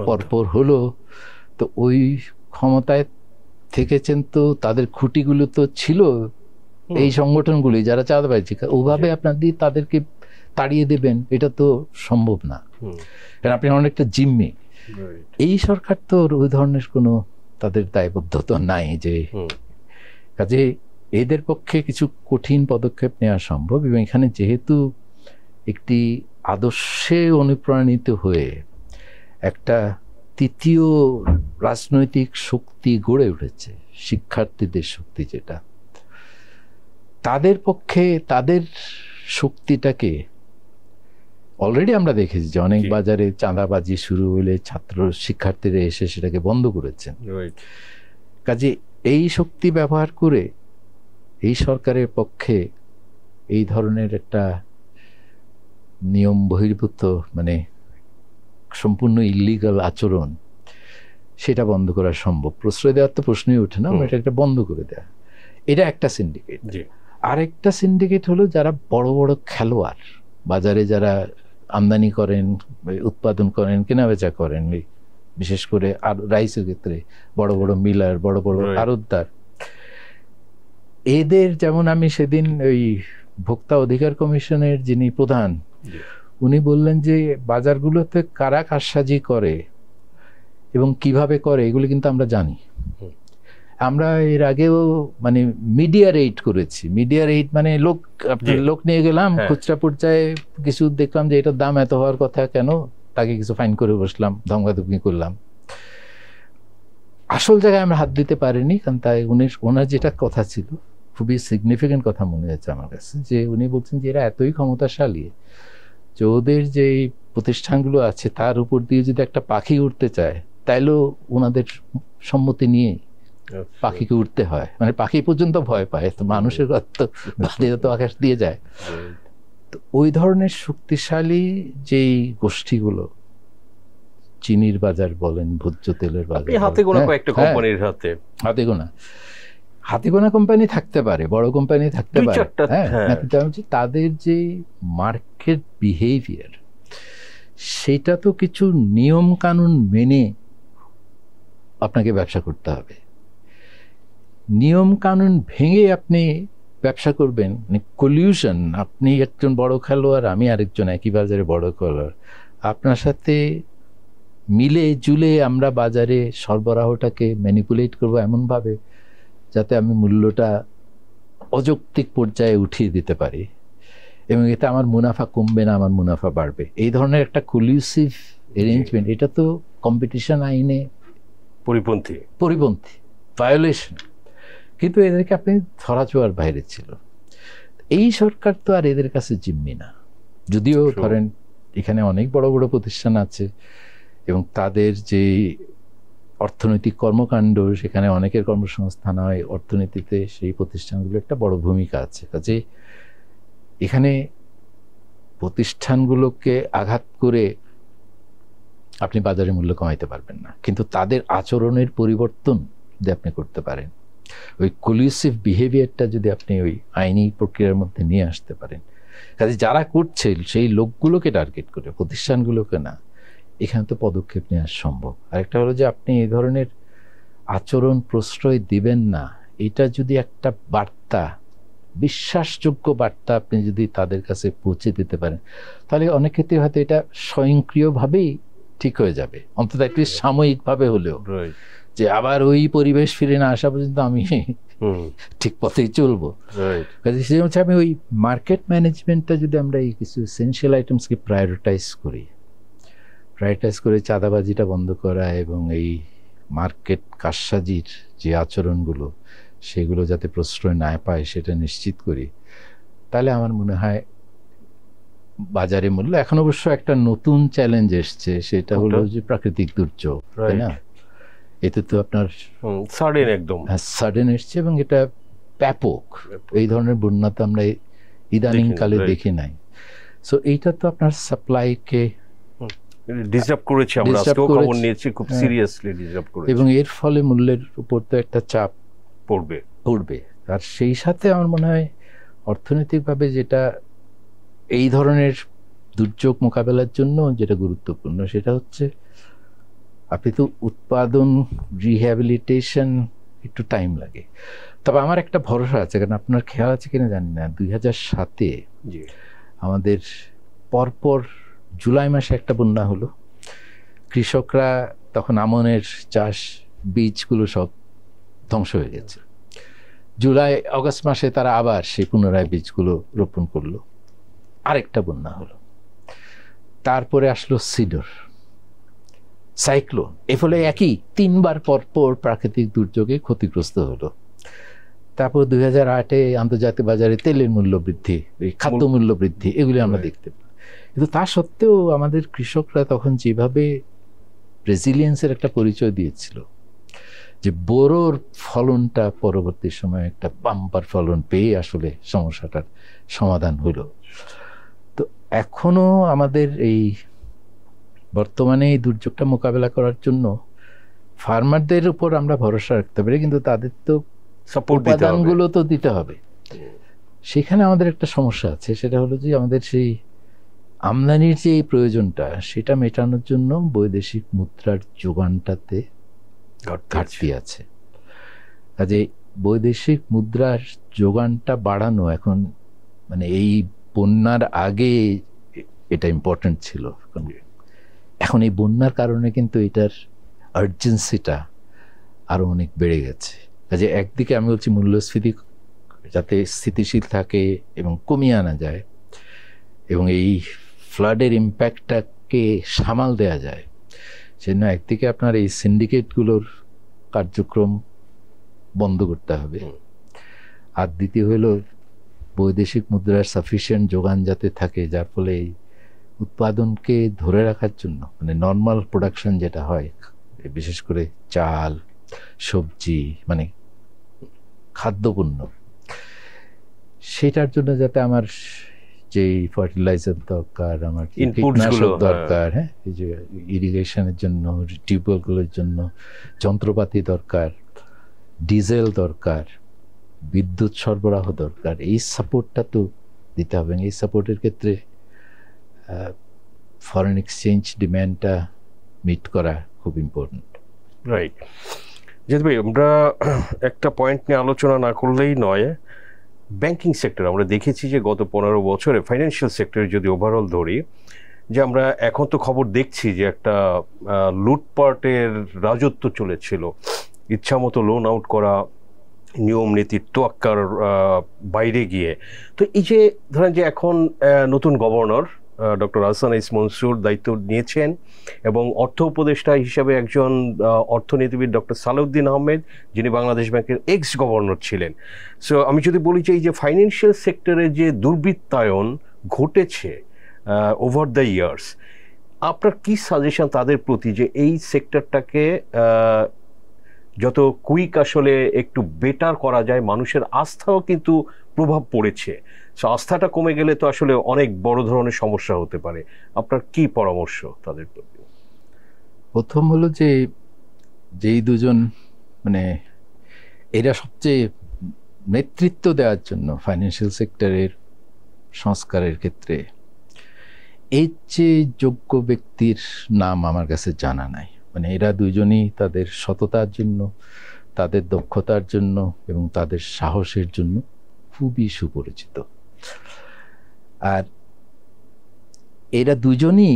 S1: পরপর হলো, তো ওই ক্ষমতায় থেকেছেন, তো তাদের খুঁটিগুলো তো ছিল এই সংগঠনগুলি যারা চাঁদাবাজি। ওভাবে আপনাদের তাদেরকে তাড়িয়ে দেবেন, এটা তো সম্ভব না, কারণ আপনি অনেকটা জিম্মি। এই সরকার তো ওই ধরনের কোনো তাদের দায়বদ্ধতা নাই, যে কাজে এদের পক্ষে কিছু কঠিন পদক্ষেপ নেওয়া সম্ভব। এবং এখানে যেহেতু একটি আদর্শে অনুপ্রাণিত হয়ে একটা 3য় রাজনৈতিক শক্তি গড়ে উঠেছে, শিক্ষার্থীদের শক্তি, যেটা তাদের পক্ষে তাদের শক্তিটাকে অলরেডি আমরা দেখেছি যে অনেক বাজারে চাঁদাবাজি শুরু হলে ছাত্র শিক্ষার্থীরা এসে সেটাকে বন্ধ করেছেন। কাজে এই শক্তি ব্যবহার করে এই সরকারের পক্ষে এই ধরনের একটা নিয়ম বহির্ভূত, মানে সম্পূর্ণ ইলিগাল আচরণ, সেটা বন্ধ করা সম্ভব। প্রশ্রয় দেওয়ার তো প্রশ্নই ওঠে না, এটা একটা বন্ধ করে দেয়া। এটা একটা সিন্ডিকেট। আরেকটা সিন্ডিকেট হলো যারা বড় বড় খেলোয়াড়, বাজারে যারা আমদানি করেন, উৎপাদন করেন, কেনাবেচা করেন, বিশেষ করে আর রাইসের ক্ষেত্রে বড় বড় মিলার, বড় বড় আড়তদার। এদের যেমন আমি সেদিন ওই ভোক্তা অধিকার কমিশনের যিনি প্রধান, উনি বললেন যে বাজারগুলোতে কারা কারসাজি করে এবং কিভাবে করে এগুলো কিন্তু আমরা জানি। আমরা এর আগেও মানে মিডিয়া রেইড করেছি। মিডিয়া রেইড মানে লোক নিয়ে গেলাম, খুচরা পর্যায়ে কিছু দেখলাম যে এটার দাম এত হওয়ার কথা, কেন, তাকে কিছু ফাইন করে বসলাম, ধমকাধমকি করলাম। আসল জায়গায় আমরা হাত দিতে পারিনি, কারণ তাই ওনার যেটা কথা ছিল খুবই সিগনিফিকেন্ট কথা মনে হয়েছে আমার কাছে, যে উনি বলছেন যে এরা এতই ক্ষমতাশালী যে ওদের যে প্রতিষ্ঠানগুলো আছে তার উপর দিয়ে যদি একটা পাখি উঠতে চায়, তাইলেও ওনাদের সম্মতি নিয়ে পাখিকে উঠতে হয়। মানে পাখি পর্যন্ত ভয় পায়, তো মানুষের তো বাদে তো আকাশ দিয়ে যায়। তো ওই ধরনের শক্তিশালী যেই গোষ্ঠীগুলো
S2: চিনির বাজার বলেন, ভোজ্য তেলের বাজার,
S1: হাতে গোনা কয়েকটা কোম্পানির
S2: হাতে গোনা কোম্পানি থাকতে পারে, বড় কোম্পানি থাকতে পারে, কিন্তু আমি বলছি তাদের যে মার্কেট বিহেভিয়ার, সেটা তো কিছু নিয়ম কানুন মেনে আপনাকে ব্যবসা করতে হবে। নিয়ম কানুন ভেঙে আপনি ব্যবসা করবেন, মানে কলিউশন, আপনি একজন বড় খেলোয়াড়, আমি আরেকজন একই বাজারে বড় খেলোয়াড়, আপনার সাথে মিলে জুলে আমরা বাজারে সরবরাহটাকে ম্যানিপুলেট করব এমনভাবে যাতে আমি মূল্যটা অযৌক্তিক পর্যায়ে উঠিয়ে দিতে পারি, এবং এতে আমার মুনাফা কমবে না, আমার মুনাফা বাড়বে। এই ধরনের একটা কলিউসিভ অ্যারেঞ্জমেন্ট, এটা তো কম্পিটিশন আইনে পরিপন্থী, ভায়োলেশন। কিন্তু এদেরকে আপনি ধরাছোঁয়ার বাইরে ছিল। এই সরকার তো আর এদের কাছে জিম্মি না, যদিও ধরেন এখানে অনেক বড় বড় প্রতিষ্ঠান আছে এবং তাদের যে অর্থনৈতিক কর্মকাণ্ড, সেখানে অনেকের কর্মসংস্থান হয়, অর্থনীতিতে সেই প্রতিষ্ঠানগুলো একটা বড় ভূমিকা আছে। কাজে এখানে প্রতিষ্ঠানগুলোকে আঘাত করে আপনি বাজারে মূল্য কমাইতে পারবেন না, কিন্তু তাদের আচরণের পরিবর্তন যদি আপনি করতে পারেন, ওই কলিউসিভ বিহেভিয়ারটা যদি আপনি ওই আইনি প্রক্রিয়ার মধ্যে নিয়ে আসতে পারেন, কাজে যারা করছে সেই লোকগুলোকে টার্গেট করে, প্রতিষ্ঠানগুলোকে না, এখানে তো পদক্ষেপ নেওয়া সম্ভব। আরেকটা হলো যে আপনি এই ধরনের আচরণ প্রশ্রয় দিবেন না, এটা যদি একটা বার্তা, বিশ্বাসযোগ্য বার্তা আপনি যদি তাদের কাছে পৌঁছে দিতে পারেন, তাহলে অনেক ক্ষেত্রে হয়তো এটা স্বয়ংক্রিয়ভাবেই ঠিক হয়ে যাবে, অন্তত একটু সাময়িকভাবে হলেও, যে আবার ওই পরিবেশ ফিরে না আসা পর্যন্ত আমি ঠিক পথেই চলবো। কাজে হচ্ছে আমি ওই মার্কেট ম্যানেজমেন্টটা যদি আমরা এই কিছু এসেনশিয়াল আইটেমসকে প্রায়োরিটাইজ করে চাঁদাবাজিটা বন্ধ করা এবং এই মার্কেট কারসাজির যে আচরণগুলো সেগুলো যাতে প্রশ্রয় না পায় সেটা নিশ্চিত করি, তাহলে আমার মনে হয় বাজারে মূল্য। এখন অবশ্য একটা নতুন চ্যালেঞ্জ এসছে, সেটা হলো যে প্রাকৃতিক দুর্যোগ, তাই না? এতে তো আপনার সাডেন এসছে এবং এটা ব্যাপক। এই ধরনের বন্যা তো আমরা ইদানিং কালে দেখি নাই। সো এইটা তো আপনার সাপ্লাইকে
S1: ডিস্টার্ব করেছে, আমরা আজকেও খবর নিয়েছি, খুব সিরিয়াসলি ডিস্টার্ব করেছে,
S2: এবং এর ফলে মূল্যের উপর তো একটা চাপ পড়বে। আর সেই সাথে আমার মনে হয় অর্থনৈতিকভাবে যেটা এই ধরনের দুর্যোগ মোকাবেলার জন্য যেটা গুরুত্বপূর্ণ, সেটা হচ্ছে আপনি তো উৎপাদন, রিহ্যাবিলিটেশন একটু টাইম লাগে। তবে আমার একটা ভরসা আছে, কারণ আপনার খেয়াল আছে কিনা জানি না, 2007-এ আমাদের পরপর জুলাই মাসে একটা বন্যা হলো। কৃষকরা তখন আমনের চাষ, বীজগুলো সব ধ্বংস হয়ে গেছে। জুলাই আগস্ট মাসে তারা আবার সেই পুনরায় বীজগুলো রোপণ করলো, আরেকটা বন্যা হলো। তারপরে আসলো সিডর, সাইক্লোন, এর ফলে একই 3 বার পর প্রাকৃতিক দুর্যোগে ক্ষতিগ্রস্ত হলো। তারপর 2008-এ আন্তর্জাতিক বাজারে তেলের মূল্য বৃদ্ধি, খাদ্য মূল্য বৃদ্ধি, এগুলি আমরা দেখতে পাই। কিন্তু তা সত্ত্বেও আমাদের কৃষকরা তখন যেভাবে রেজিলিয়েন্সের একটা পরিচয় দিয়েছিল, যে বোরোর ফলনটা পরবর্তী সময়ে একটা বাম্পার ফলন পেয়ে আসলে সমস্যাটার সমাধান হলো। তো এখনো আমাদের এই বর্তমানে এই দুর্যোগটা মোকাবেলা করার জন্য ফার্মারদের উপর আমরা ভরসা রাখতে পারি, কিন্তু তাদের তো উপাদানগুলো তো দিতে হবে। সেখানে আমাদের একটা সমস্যা আছে, সেটা হলো যে আমাদের সেই আমদানির যে প্রয়োজনটা, সেটা মেটানোর জন্য বৈদেশিক মুদ্রার যোগানটাতে ঘাটতি আছে। কাজে বৈদেশিক মুদ্রার যোগানটা বাড়ানো এখন, মানে এই বন্যার আগে এটা ইম্পর্টেন্ট ছিল, এখন এই বন্যার কারণে কিন্তু এটার আর্জেন্সিটা আরো অনেক বেড়ে গেছে। কাজে একদিকে আমি বলছি মূল্যস্ফীতি যাতে স্থিতিশীল থাকে এবং কমিয়ে আনা যায়, এবং এই ফ্লাডের ইম্প্যাক্টটাকে সামাল দেওয়া যায়, সেজন্য একদিকে আপনার এই সিন্ডিকেটগুলোর কার্যক্রম বন্ধ করতে হবে, আর দ্বিতীয় হলো বৈদেশিক মুদ্রার সাফিসিয়েন্ট যোগান যাতে থাকে, যার ফলে এই উৎপাদনকে ধরে রাখার জন্য, মানে নর্মাল প্রোডাকশন যেটা হয়, বিশেষ করে চাল, সবজি, মানে খাদ্যপণ্য, সেটার জন্য যাতে আমার যে ফার্টিলাইজার দরকার, আমার
S1: Inputs
S2: কীটনাশক
S1: গুলো,
S2: দরকার, হ্যাঁ, এই যে ইরিগেশনের জন্য টিউবওয়েলগুলোর জন্য যন্ত্রপাতি দরকার, ডিজেল দরকার, বিদ্যুৎ সরবরাহ দরকার, এই সাপোর্টটা তো দিতে হবে। এই সাপোর্টের ক্ষেত্রে ফরেন এক্সচেঞ্জ ডিম্যান্ডটা মিট করা খুব ইম্পর্টেন্ট।
S1: রাইট। জাহিদ ভাই, আমরা একটা পয়েন্ট নিয়ে আলোচনা না করলেই নয়। ব্যাংকিং সেক্টর আমরা দেখেছি যে গত 15 বছরে ফাইন্যান্সিয়াল সেক্টরে যদি ওভারঅল ধরি, যে আমরা এখন তো খবর দেখছি যে একটা লুটপাটের রাজত্ব চলেছিল, ইচ্ছামতো লোন আউট করা, নিয়ম নীতির তোয়াক্কার বাইরে গিয়ে। তো এই যে ধরেন যে এখন নতুন গভর্নর ডক্টর আহসান ইস মনসুর দায়িত্ব নিয়েছেন এবং অর্থ উপদেষ্টা হিসাবে একজন অর্থনীতিবিদ ডক্টর সালাউদ্দিন আহমেদ, যিনি বাংলাদেশ ব্যাংকের এক্স গভর্নর ছিলেন। সো আমি যদি বলি যে এই যে ফাইন্যান্সিয়াল সেক্টরে যে দুর্বৃত্তায়ন ঘটেছে ওভার দ্য ইয়ার্স, আপনার কি সাজেশন তাদের প্রতি যে এই সেক্টরটাকে যত কুইক আসলে একটু বেটার করা যায়? মানুষের আস্থাও কিন্তু প্রভাব পড়েছে। সো আস্থাটা কমে গেলে তো আসলে অনেক বড় ধরনের সমস্যা হতে পারে। আপনার কি পরামর্শ তাদের প্রতি?
S2: প্রথম হলো যে যেই দুজন মানে এরা সবচেয়ে নেতৃত্ব দেওয়ার জন্য ফাইন্যান্সিয়াল সেক্টরের সংস্কারের ক্ষেত্রে এর যে যোগ্য ব্যক্তির নাম আমার কাছে জানা নাই। মানে এরা দুজনই তাদের সততার জন্য, তাদের দক্ষতার জন্য এবং তাদের সাহসের জন্য খুবই সুপরিচিত। আর এরা দুজনই,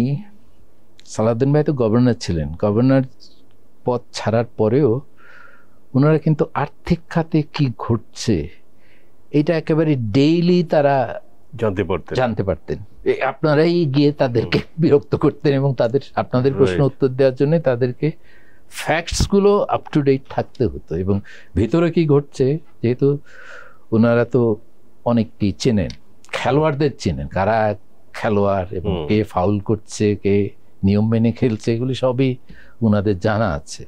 S2: সালাউদ্দিন ভাই তো গভর্নর ছিলেন, গভর্নর পদ ছাড়ার পরেও ওনারা কিন্তু আর্থিক খাতে কি ঘটছে এটা একেবারে ডেইলি তারা জানতে পারতেন। আপনারাই গিয়ে তাদেরকে বিরক্ত করতেন এবং আপনাদের প্রশ্ন উত্তর দেওয়ার জন্য তাদেরকে ফ্যাক্টসগুলো আপ টু ডেট থাকতে হতো। এবং ভিতরে কি ঘটছে, যেহেতু ওনারা তো অনেকটি চেনেন, খেলোয়াড়দের চেনেন, কারা খেলোয়াড় এবং কে ফাউল করছে, কে নিয়ম মেনে খেলছে, এগুলি সবই ওনাদের জানা আছে।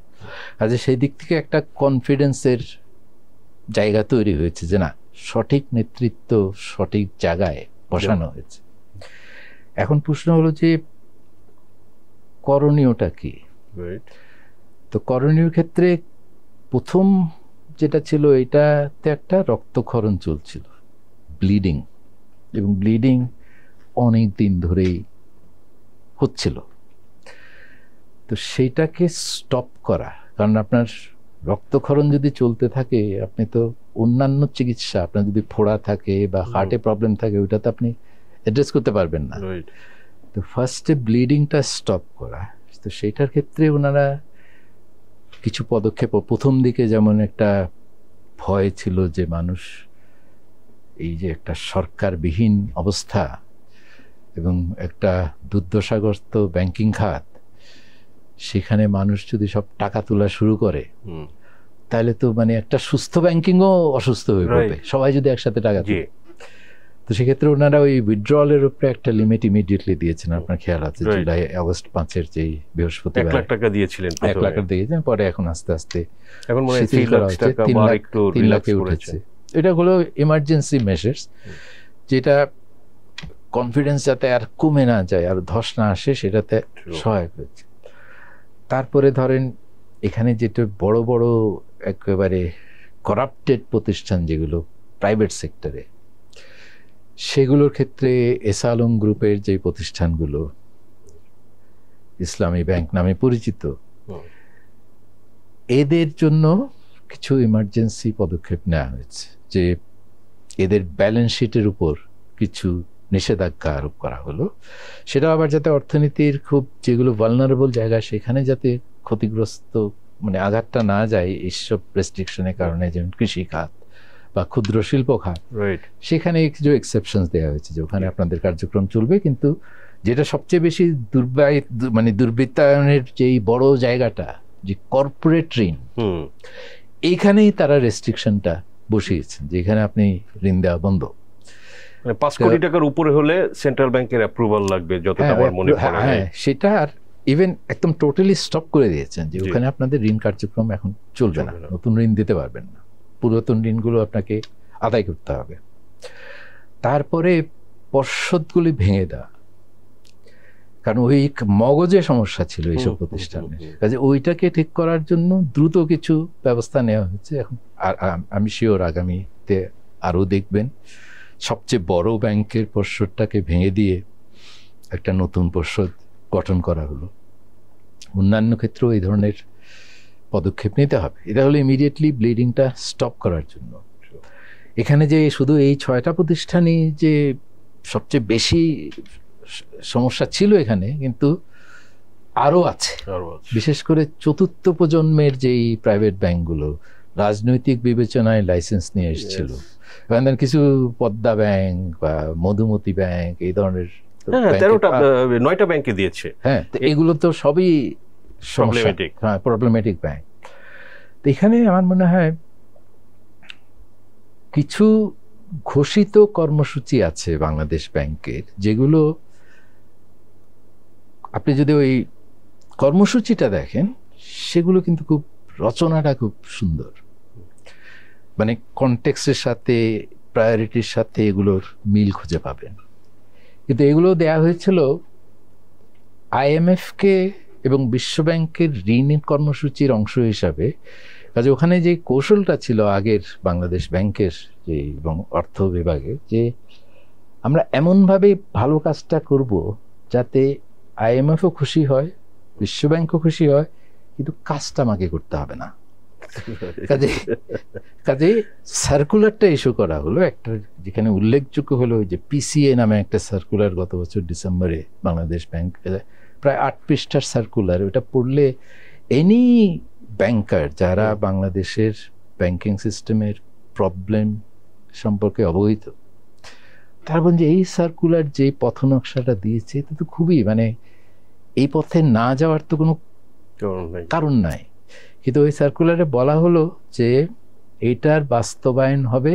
S2: আচ্ছা, সেই দিক থেকে একটা কনফিডেন্সের জায়গা তৈরি হয়েছে যে না, সঠিক নেতৃত্ব সঠিক জায়গায় বসানো হয়েছে। এখন প্রশ্ন হলো যে করণীয়টা কি? তো করণীয় ক্ষেত্রে প্রথম যেটা ছিল, এটাতে একটা রক্তক্ষরণ চলছিল, ব্লিডিং, এবং ব্লিডিং অনেক দিন ধরেই হচ্ছিল। তো সেইটাকে স্টপ করা, কারণ আপনার রক্তক্ষরণ যদি চলতে থাকে, আপনি তো অন্যান্য চিকিৎসা, আপনার যদি ফোড়া থাকে বা হার্টে প্রবলেম থাকে, ওইটা তো আপনি অ্যাড্রেস করতে পারবেন না। তো ফার্স্টে ব্লিডিংটা স্টপ করা, তো সেইটার ক্ষেত্রে ওনারা কিছু পদক্ষেপ, প্রথম দিকে যেমন একটা ভয় ছিল যে মানুষ, এই যে একটা সরকারবিহীন অবস্থা এবং একটা দুর্দশাগ্রস্ত ব্যাংকিং খাত, সেখানে মানুষ যদি সব টাকা তোলা শুরু করে তাহলে তো মানে একটা সুস্থ ব্যাংকিংও অসুস্থ হয়ে পড়বে, সবাই যদি একসাথে টাকা তোলে। তো সেক্ষেত্রে ওনারা ওই উইথড্রয়ালের উপরে একটা লিমিট ইমিডিয়েটলি দিয়েছেন, আপনার খেয়াল আছে, জুলাই আগস্ট 5-এর যেই বৃহস্পতিবার
S1: 1 লাখ টাকা দিয়েছিলেন,
S2: 1 লাখ টাকা দিয়েছেন, পরে এখন আস্তে আস্তে
S1: এখন মনে হয় 3 লাখে
S2: উঠেছে। এটা হলো ইমার্জেন্সি মেজার্স, যেটা কনফিডেন্স যাতে আর কমে না যায়, আর ধস না আসে, সেটাতে সহায়ক হয়েছে। তারপরে ধরেন এখানে যেটা বড় বড় একেবারে করাপ্টেড প্রতিষ্ঠান যেগুলো প্রাইভেট সেক্টরে, সেগুলোর ক্ষেত্রে এস আলম গ্রুপের যে প্রতিষ্ঠানগুলো ইসলামী ব্যাংক নামে পরিচিত, এদের জন্য কিছু ইমার্জেন্সি পদক্ষেপ নেওয়া হয়েছে, যে এদের ব্যালেন্স শিটের উপর কিছু নিষেধাজ্ঞা আরোপ করা হলো। সেটা আবার যাতে অর্থনীতির খুব যেগুলো ভালনারেবল জায়গা, সেখানে যাতে ক্ষতিগ্রস্ত মানে আঘাতটা না যায় এইসব রেস্ট্রিকশনের কারণে, যেমন কৃষি খাত বা ক্ষুদ্র শিল্প খাত, সেখানে কিছু এক্সেপশনস দেওয়া হয়েছে যে ওখানে আপনাদের কার্যক্রম চলবে, কিন্তু যেটা সবচেয়ে বেশি দুর্বৃত্তায়নের যেই বড় জায়গাটা, যে কর্পোরেট ঋণ, এইখানেই তারা রেস্ট্রিকশনটা বসিয়েছেন, যেখানে আপনি ঋণ দেওয়া বন্ধ।
S1: 5 কোটি টাকার উপরে হলে সেন্ট্রাল ব্যাংকের অ্যাপ্রুভাল লাগবে, যতটা আমার মনে পড়ে।
S2: হ্যাঁ, সেটা আর ইভেন একদম টোটালি স্টপ করে দিয়েছেন, যে ওখানে আপনাদের ঋণ কার্যক্রম এখন চলবে না, নতুন ঋণ দিতে পারবেন না, পুরাতন ঋণগুলো আপনাকে আদায় করতে হবে। তারপরে পর্ষদগুলি ভেঙে দেওয়া, কারণ ওই মগজে সমস্যা ছিল এইসব প্রতিষ্ঠানের, কাজে ওইটাকে ঠিক করার জন্য দ্রুত কিছু ব্যবস্থা নেওয়া হয়েছে। এখন আর আমি শিওর আগামীতে আরও দেখবেন সবচেয়ে বড় ব্যাংকের পর্ষদটাকে ভেঙে দিয়ে একটা নতুন পর্ষদ গঠন করা হলো। অন্যান্য ক্ষেত্রেও এই ধরনের পদক্ষেপ নিতে হবে। এটা হলো ইমিডিয়েটলি ব্লিডিংটা স্টপ করার জন্য। এখানে যে শুধু এই 6টা প্রতিষ্ঠানই যে সবচেয়ে বেশি সমস্যা ছিল এখানে, কিন্তু আরও আছে। বিশেষ করে চতুর্থ প্রজন্মের যেই প্রাইভেট ব্যাংকগুলো রাজনৈতিক বিবেচনায় লাইসেন্স নিয়ে এসেছিল, কিছু পদ্মা ব্যাংক বা মধুমতি ব্যাংক এই ধরনের
S1: 9টা ব্যাংকে দিয়েছে।
S2: হ্যাঁ, তো এগুলো তো সবই প্রবলেমেটিক ব্যাংক। তো এখানে আমার মনে হয় কিছু ঘোষিত কর্মসূচি আছে বাংলাদেশ ব্যাংকের, যেগুলো আপনি যদি ওই কর্মসূচিটা দেখেন সেগুলো কিন্তু খুব রচনাটা খুব সুন্দর, মানে কনটেক্সটের সাথে প্রায়োরিটির সাথে এগুলোর মিল খুঁজে পাবেন। কিন্তু এগুলো দেয়া হয়েছিল IMF-কে এবং বিশ্বব্যাংকের ঋণ কর্মসূচির অংশ হিসাবে। কাজে ওখানে যে কৌশলটা ছিল আগের বাংলাদেশ ব্যাংকের যে এবং অর্থ বিভাগে, যে আমরা এমনভাবে ভালো কাজটা করব যাতে IMF-ও খুশি হয়, বিশ্বব্যাংকও খুশি হয়, কিন্তু কাজটা আমাকে করতে হবে না। কাজে সার্কুলারটা ইস্যু করা হলো একটা, যেখানে উল্লেখযোগ্য হলো যে PCA নামে একটা সার্কুলার গত বছর ডিসেম্বরে বাংলাদেশ ব্যাংক, প্রায় 8 পৃষ্ঠার সার্কুলার। ওটা পড়লে এনি ব্যাংকার যারা বাংলাদেশের ব্যাংকিং সিস্টেমের প্রবলেম সম্পর্কে অবহিত, তার যে এই সার্কুলার যে পথনকশাটা দিয়েছে এটা তো খুবই, মানে এই পথে না যাওয়ার তো কোনো কারণ নাই। কিন্তু ওই সার্কুলারে বলা হলো যে এইটার বাস্তবায়ন হবে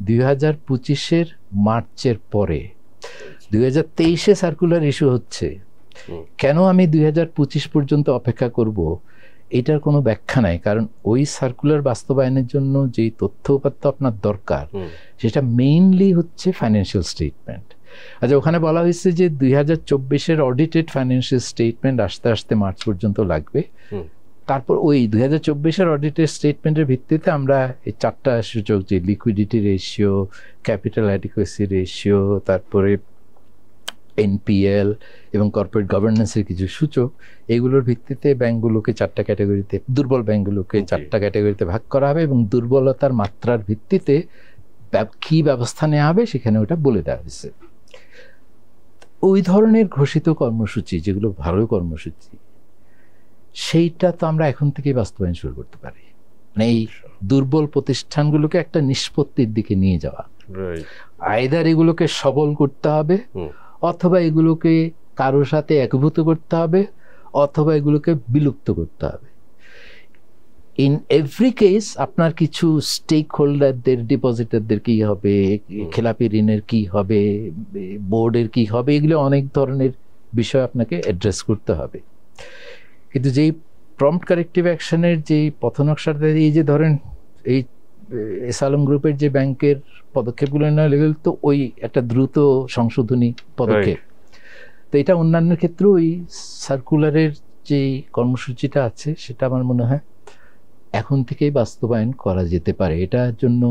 S2: 2025-এর মার্চের পরে। 2023-এ সার্কুলার ইস্যু হচ্ছে, কেন আমি 2025 পর্যন্ত অপেক্ষা করব এটার কোনো ব্যাখ্যা নাই। কারণ ওই সার্কুলার বাস্তবায়নের জন্য যেই তথ্য উপাত্ত আপনার দরকার সেটা মেইনলি হচ্ছে ফাইন্যান্সিয়াল স্টেটমেন্ট। আচ্ছা, ওখানে বলা হয়েছে যে 2024-এর অডিটেড ফাইন্যান্সিয়াল স্টেটমেন্ট আসতে আসতে মার্চ পর্যন্ত লাগবে। তারপর ওই 2024-এর অডিটেড স্টেটমেন্টের ভিত্তিতে আমরা এই 4টা সূচক, যে liquidity ratio, capital adequacy ratio, তারপরে NPL এবং কর্পোরেট গভর্নেন্সের কিছু সূচক, এগুলোর ভিত্তিতে ব্যাংকগুলোকে 4টা ক্যাটাগরিতে, দুর্বল ব্যাংকগুলোকে 4টা ক্যাটাগরিতে ভাগ করা হবে এবং দুর্বলতার মাত্রার ভিত্তিতে কী ব্যবস্থা নেওয়া হবে সেখানে ওটা বলে দেওয়া হয়েছে। ওই ধরনের ঘোষিত কর্মসূচি যেগুলো ভালো কর্মসূচি, সেইটা তো আমরা এখন থেকেই বাস্তবায়ন শুরু করতে পারি। মানে এই দুর্বল প্রতিষ্ঠানগুলোকে একটা নিষ্পত্তির দিকে নিয়ে যাওয়া, আইদার এগুলোকে সবল করতে হবে, অথবা এগুলোকে কারোর সাথে একভূত করতে হবে, অথবা এগুলোকে বিলুপ্ত করতে হবে। ইন এভরি কেস আপনার কিছু স্টেক হোল্ডারদের, ডিপোজিটারদের কি হবে, খেলাপি ঋণের কি হবে, বোর্ডের কি হবে, এগুলো অনেক ধরনের বিষয় আপনাকে অ্যাড্রেস করতে হবে। কিন্তু যেই প্রম্পট কারেক্টিভ অ্যাকশনের যেই পথনকশাটা, এই যে ধরেন এই এসালম গ্রুপের যে ব্যাংকের পদক্ষেপগুলো নেওয়া লেগেল, তো ওই একটা দ্রুত সংশোধনী পদক্ষেপ। তো এটা অন্যান্য ক্ষেত্রেও ওই সার্কুলারের যে কর্মসূচিটা আছে সেটা আমার মনে হয় এখন থেকেই বাস্তবায়ন করা যেতে পারে। এটার জন্য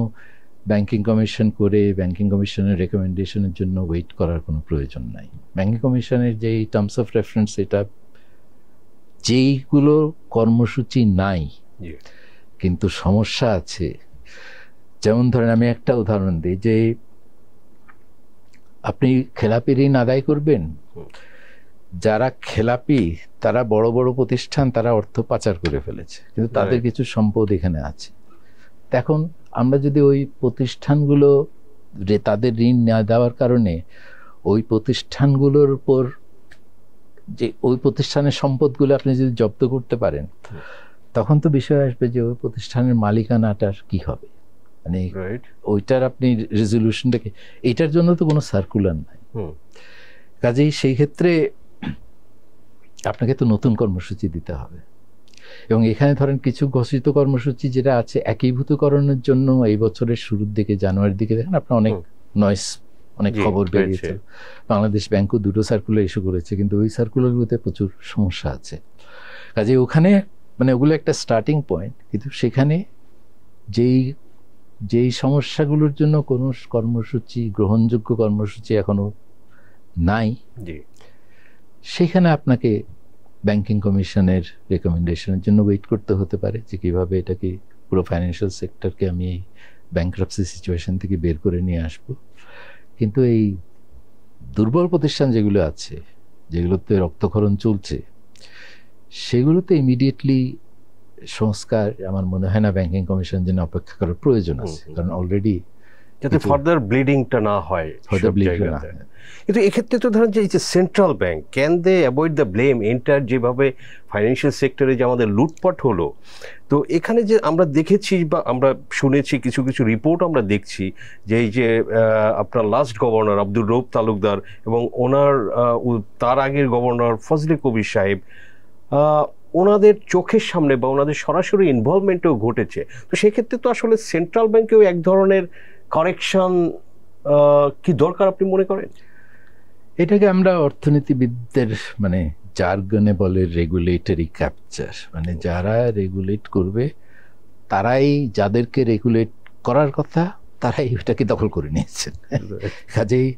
S2: ব্যাংকিং কমিশন করে ব্যাংকিং কমিশনের রেকমেন্ডেশনের জন্য ওয়েট করার কোনো প্রয়োজন নাই। ব্যাংকিং কমিশনের যে টার্মস অফ রেফারেন্স, এটা যেইগুলো কর্মসূচি নাই কিন্তু সমস্যা আছে, যেমন ধরেন আমি একটা উদাহরণ দিই, যে আপনি খেলাপি ঋণ আদায় করবেন, যারা খেলাপি তারা বড় বড় প্রতিষ্ঠান, তারা অর্থ পাচার করে ফেলেছে, কিন্তু তাদের কিছু সম্পদ এখানে আছে। এখন আমরা যদি ওই প্রতিষ্ঠানগুলো তাদের ঋণ না দেওয়ার কারণে ওই প্রতিষ্ঠানগুলোর উপর, যে ওই প্রতিষ্ঠানের সম্পদগুলো আপনি যদি জব্দ করতে পারেন, তখন তো বিষয় আসবে যে ওই প্রতিষ্ঠানের মালিকানাটার কি হবে, মানে ওইটার আপনি রেজলিউশনটাকে, এটার জন্য তো কোনো সার্কুলার নাই। কাজেই সেই ক্ষেত্রে আপনাকে তো নতুন কর্মসূচি দিতে হবে। এবং এখানে ধরেন কিছু ঘোষিত কর্মসূচি যেটা আছে একীভূতকরণের জন্য, এই বছরের শুরুর দিকে জানুয়ারির দিকে দেখেন আপনার অনেক নয়েস অনেক খবর বেরিয়েছে। বাংলাদেশ ব্যাংকও 2টো সার্কুলার ইস্যু করেছে, কিন্তু ওই সার্কুলারগুলোতে প্রচুর সমস্যা আছে। কাজে ওখানে মানে ওগুলো একটা স্টার্টিং পয়েন্ট, কিন্তু সেখানে যেই সমস্যাগুলোর জন্য কোনো কর্মসূচি, গ্রহণযোগ্য কর্মসূচি এখনো নাই, সেখানে আপনাকে ব্যাংকিং কমিশনের রেকমেন্ডেশনের জন্য ওয়েট করতে হতে পারে যে কীভাবে এটাকে পুরো ফাইন্যান্সিয়াল সেক্টরকে আমি এই ব্যাংক্রাপসি সিচুয়েশন থেকে বের করে নিয়ে আসব। কিন্তু এই দুর্বল প্রতিষ্ঠান যেগুলো আছে, যেগুলোতে রক্তক্ষরণ চলছে, সেগুলোতে ইমিডিয়েটলি সংস্কার আমার মনে হয় না ব্যাংকিং কমিশন যেন অপেক্ষা করার প্রয়োজন আছে, কারণ অলরেডি
S1: যাতে ফার্দার ব্লিডিংটা না হয়। কিন্তু এক্ষেত্রে তো ধরেন যে এই যে central bank can they avoid the blame enter, যেভাবে ফাইন্যান্সিয়াল সেক্টরে যে আমাদের লুটপাট হলো, তো এখানে যে আমরা দেখেছি বা আমরা শুনেছি, কিছু কিছু রিপোর্ট আমরা দেখছি যে এই যে আপনার লাস্ট গভর্নর আব্দুর রউফ তালুকদার এবং তার আগের গভর্নর ফজলে কবির সাহেব, ওনাদের চোখের সামনে বা ওনাদের সরাসরি ইনভলভমেন্টও ঘটেছে। তো সেক্ষেত্রে তো আসলে সেন্ট্রাল ব্যাংকেও এক ধরনের কারেকশন কি দরকার আপনি মনে করেন?
S2: এটাকে আমরা অর্থনীতিবিদদের মানে জার্গনে বলে রেগুলেটরি ক্যাপচার, মানে যারা রেগুলেট করবে তারাই, যাদেরকে রেগুলেট করার কথা তারাই ওটাকে দখল করে নিয়েছেন। কাজেই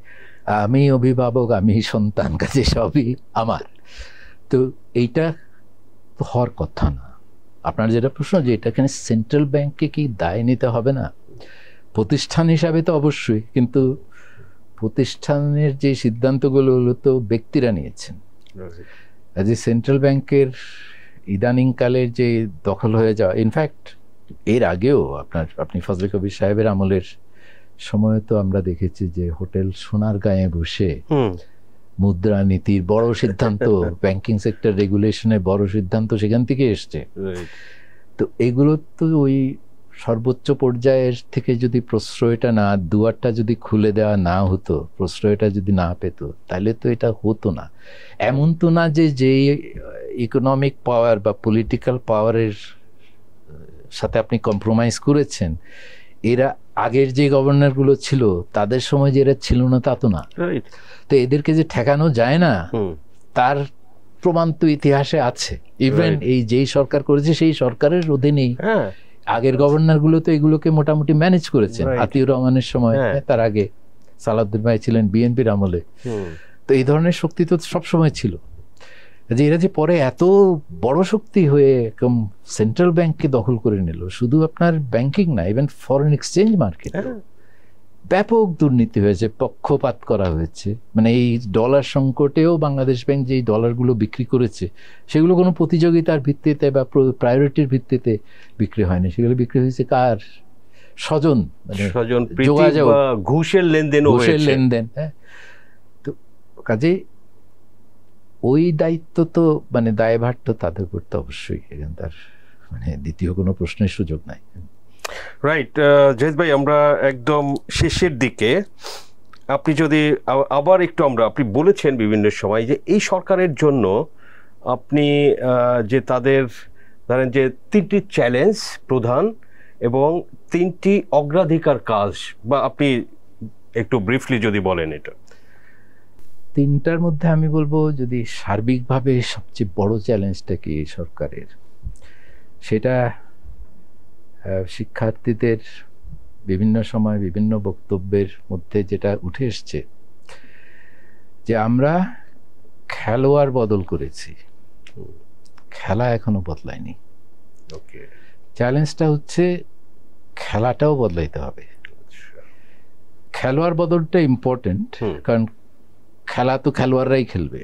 S2: আমি অভিভাবক, আমি সন্তান, কাজে সবই আমার। তো এইটা হওয়ার কথা না। আপনার যেটা প্রশ্ন যে এটা এখানে সেন্ট্রাল ব্যাংককে কি দায় নিতে হবে না, প্রতিষ্ঠান হিসাবে তো অবশ্যই, কিন্তু প্রতিষ্ঠানের যে সিদ্ধান্তগুলো হলো তো ব্যক্তিরা নিয়েছেন। কাজে সেন্ট্রাল ব্যাংকের ইদানিংকালের যে দখল হয়ে যাওয়া, ইনফ্যাক্ট এর আগেও আপনি ফজলে কবির সাহেবের আমলের সময় তো আমরা দেখেছি যে হোটেল সোনারগাঁয়ে বসে মুদ্রানীতির বড় সিদ্ধান্ত, ব্যাংকিং সেক্টর রেগুলেশনের বড় সিদ্ধান্ত সেখান থেকে এসছে। তো এগুলো তো ওই সর্বোচ্চ পর্যায়ের থেকে যদি প্রশ্রয়টা না, দুয়ারটা যদি খুলে দেওয়া না হতো, প্রশ্রয়টা যদি না পেত, তাহলে তো এটা হতো না। এমন তো না যে ইকোনমিক পাওয়ার বা পলিটিক্যাল পাওয়ারের সাথে আপনি কম্প্রোমাইজ করেছেন, এরা আগের যে গভর্নরগুলো ছিল তাদের সময় যে এরা ছিল না তা তো না। তো এদেরকে যে ঠেকানো যায় না তার প্রমাণ তো ইতিহাসে আছে। ইভেন এই যেই সরকার করেছে সেই সরকারের অধীনেই আগের গভর্নরগুলো তো এগুলোকে মোটামুটি ম্যানেজ করেছেন। আতিউর রহমানের সময়, তার আগে সালাউদ্দিন ভাই ছিলেন বিএনপির আমলে। তো এই ধরনের শক্তি তো সবসময় ছিল। যে এরা যে পরে এত বড় শক্তি হয়ে সেন্ট্রাল ব্যাংককে দখল করে নিল, শুধু আপনার ব্যাংকিং না, ইভেন ফরেন এক্সচেঞ্জ মার্কেট ব্যাপক দুর্নীতি হয়েছে, পক্ষপাত করা হয়েছে। মানে এই ডলার সংকটেও বাংলাদেশ ব্যাংক যেই ডলারগুলো বিক্রি করেছে সেগুলো কোনো প্রতিযোগিতার ভিত্তিতে বা প্রায়োরিটির ভিত্তিতে বিক্রি হয়নি, সেগুলো বিক্রি হয়েছে কার? স্বজন, মানে যোগাযোগ,
S1: ঘুষের লেনদেন।
S2: হ্যাঁ, তো কাজে ওই দায়িত্ব তো মানে দায়ভার তো তাদের করতে অবশ্যই, এখানে তার মানে দ্বিতীয় কোনো প্রশ্নের সুযোগ নাই।
S1: রাইট। জাহিদ ভাই, আমরা একদম শেষের দিকে, আপনি যদি আবার একটু আপনি বলেছেন বিভিন্ন সময় যে এই সরকারের জন্য আপনি যে তাদের ধরেন যে 3টি চ্যালেঞ্জ প্রধান এবং 3টি অগ্রাধিকার কাজ, বা আপনি একটু ব্রিফলি যদি বলেন এটা।
S2: 3টার মধ্যে আমি বলবো, যদি সার্বিকভাবে সবচেয়ে বড় চ্যালেঞ্জটা কি এই সরকারের, সেটা শিক্ষার্থীদের বিভিন্ন সময় বিভিন্ন বক্তব্যের মধ্যে যেটা উঠে এসছে যে আমরা খেলোয়াড় বদল করেছি, খেলা এখনো বদলায়নি। চ্যালেঞ্জটা হচ্ছে খেলাটাও বদলাইতে হবে। খেলোয়াড় বদলটা ইম্পর্টেন্ট, কারণ খেলা তো খেলোয়াড়রাই খেলবে,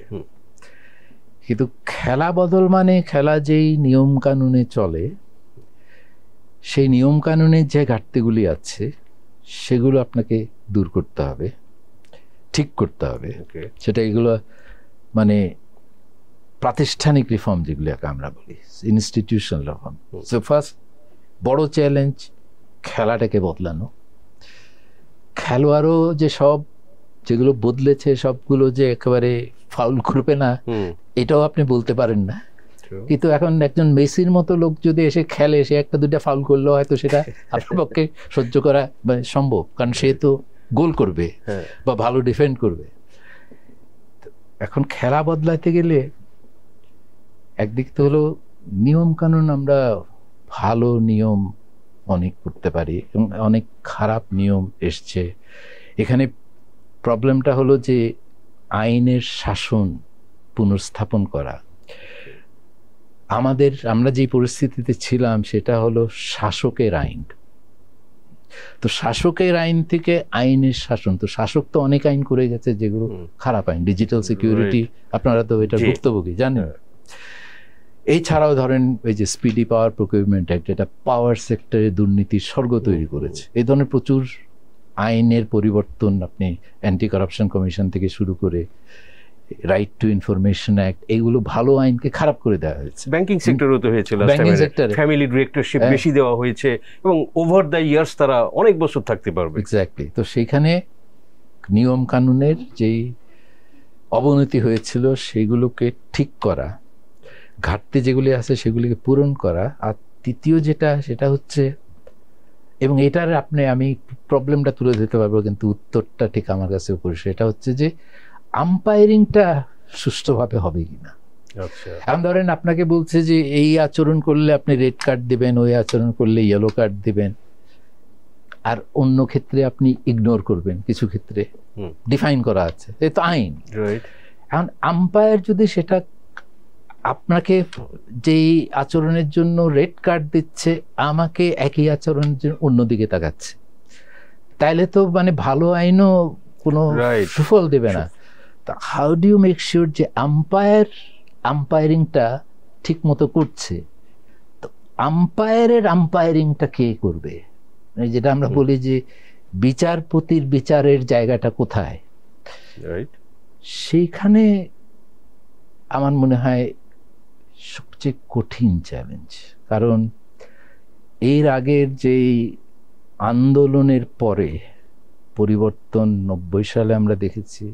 S2: কিন্তু খেলা বদল মানে খেলা যেই নিয়ম কানুনে চলে সেই নিয়ম কানুনের যে ঘাটতিগুলি আছে সেগুলো আপনাকে দূর করতে হবে, ঠিক করতে হবে। সেটা এগুলো মানে প্রাতিষ্ঠানিক রিফর্ম যেগুলোকে আমরা বলি, ইনস্টিটিউশনাল রিফর্ম। সো ফার্স্ট বড় চ্যালেঞ্জ খেলাটাকে বদলানো। খেলোয়াড়ও যে সব যেগুলো বদলেছে সবগুলো যে একেবারে ফাউল করবে না এটাও আপনি বলতে পারেন না, কিন্তু এখন একজন মেসির মতো লোক যদি এসে খেলে, সে 1-2টা ফাউল করলো হয়তো সেটা আপনার পক্ষে সহ্য করা সম্ভব, কারণ সে তো গোল করবে
S1: হ্যাঁ।
S2: বা ভালো ডিফেন্ড করবে। এখন খেলা বদলাতে গেলে একদিক তো হলো নিয়ম কানুন, আমরা ভালো নিয়ম অনেক করতে পারি এবং অনেক খারাপ নিয়ম এসছে। এখানে প্রবলেমটা হলো যে আইনের শাসন পুনর্স্থাপন করা। আমরা যে পরিস্থিতিতে ছিলাম সেটা হলো শাসকের আইন, তো শাসকের আইন থেকে আইনের শাসন। তো শাসক তো অনেক আইন করে গেছে যেগুলো খারাপ আইন, ডিজিটাল সিকিউরিটি, আপনারা তো এটা ভুক্তভোগী জানেন। এছাড়াও ধরেন ওই যে স্পিডি পাওয়ার প্রকিউরমেন্ট অ্যাক্ট, এটা পাওয়ার সেক্টরে দুর্নীতির স্বর্গ তৈরি করেছে। এই ধরনের প্রচুর আইনের পরিবর্তন, আপনি অ্যান্টি কারাপশন কমিশন থেকে শুরু করে রাইট টু ইনফরমেশন অ্যাক্ট, এগুলো ভালো আইনকে খারাপ করে দেওয়া হয়েছে।
S1: ব্যাংকিং সেক্টরও তো হয়েছিল,
S2: ব্যাংকিং সেক্টরে
S1: ফ্যামিলি ডিরেক্টরশিপ বেশি দেওয়া হয়েছে এবং ওভার দ্য ইয়ার্স তারা অনেক বছর থাকতে পারবে।
S2: এক্স্যাক্টলি। তো সেইখানে নিয়ম কানুনের যেই অবনতি হয়েছিল সেগুলোকে ঠিক করা, ঘাটতি যেগুলি আছে সেগুলিকে পূরণ করা। আর তৃতীয় যেটা, সেটা হচ্ছে, এবং এটার আমি প্রবলেমটা তুলে দিতে পারবো কিন্তু উত্তরটা ঠিক আমার কাছে পরিষ্কার, এটা হচ্ছে যে আম্পায়ারিংটা সুষ্ঠুভাবে হবে কিনা। এখন ধরেন আপনাকে বলছে যে এই আচরণ করলে আপনি রেড কার্ড দিবেন, ওই আচরণ করলে ইয়েলো কার্ড দিবেন, আর অন্য ক্ষেত্রে আপনি ইগনোর করবেন, কিছু ক্ষেত্রে ডিফাইন করা আছে, এই তো আইন। এখন আম্পায়ার যদি সেটা আপনাকে যেই আচরণের জন্য রেড কার্ড দিচ্ছে, আমাকে একই আচরণের জন্য অন্যদিকে তাকাচ্ছে, তাইলে তো মানে ভালো আইনও কোনো সুফল দেবে না। How do you make sure যে আম্পায়ারিংটা ঠিক মতো করছে? তো আম্পায়ারিংটা কে করবে? যেটা আমরা বলি যে বিচারপতির বিচারের জায়গাটা কোথায়, সেইখানে আমার মনে হয় সবচেয়ে কঠিন চ্যালেঞ্জ। কারণ এর আগের যেই আন্দোলনের পরে পরিবর্তন 90 সালে আমরা দেখেছি,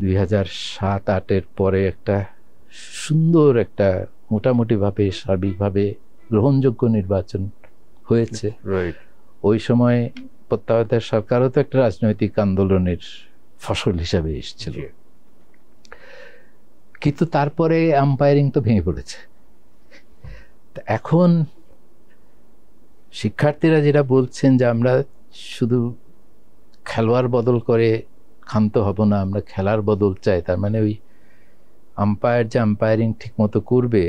S2: 2007-08 পরে একটা সুন্দর একটা মোটামুটিভাবে সার্বিকভাবে গ্রহণযোগ্য নির্বাচন হয়েছে। ওই সময় তত্ত্বাবধায়ক সরকারও তো একটা রাজনৈতিক আন্দোলনের ফসল হিসাবে এসেছিল, কিন্তু তারপরে আম্পায়ারিং তো ভেঙে পড়েছে। এখন শিক্ষার্থীরা যেটা বলছেন যে আমরা শুধু খেলোয়াড় বদল করে ক্ষান্ত হব না, আমরা খেলার বদল চাই, তার মানে ওই আম্পায়ার যে আম্পায়ারিং ঠিক মতো করবে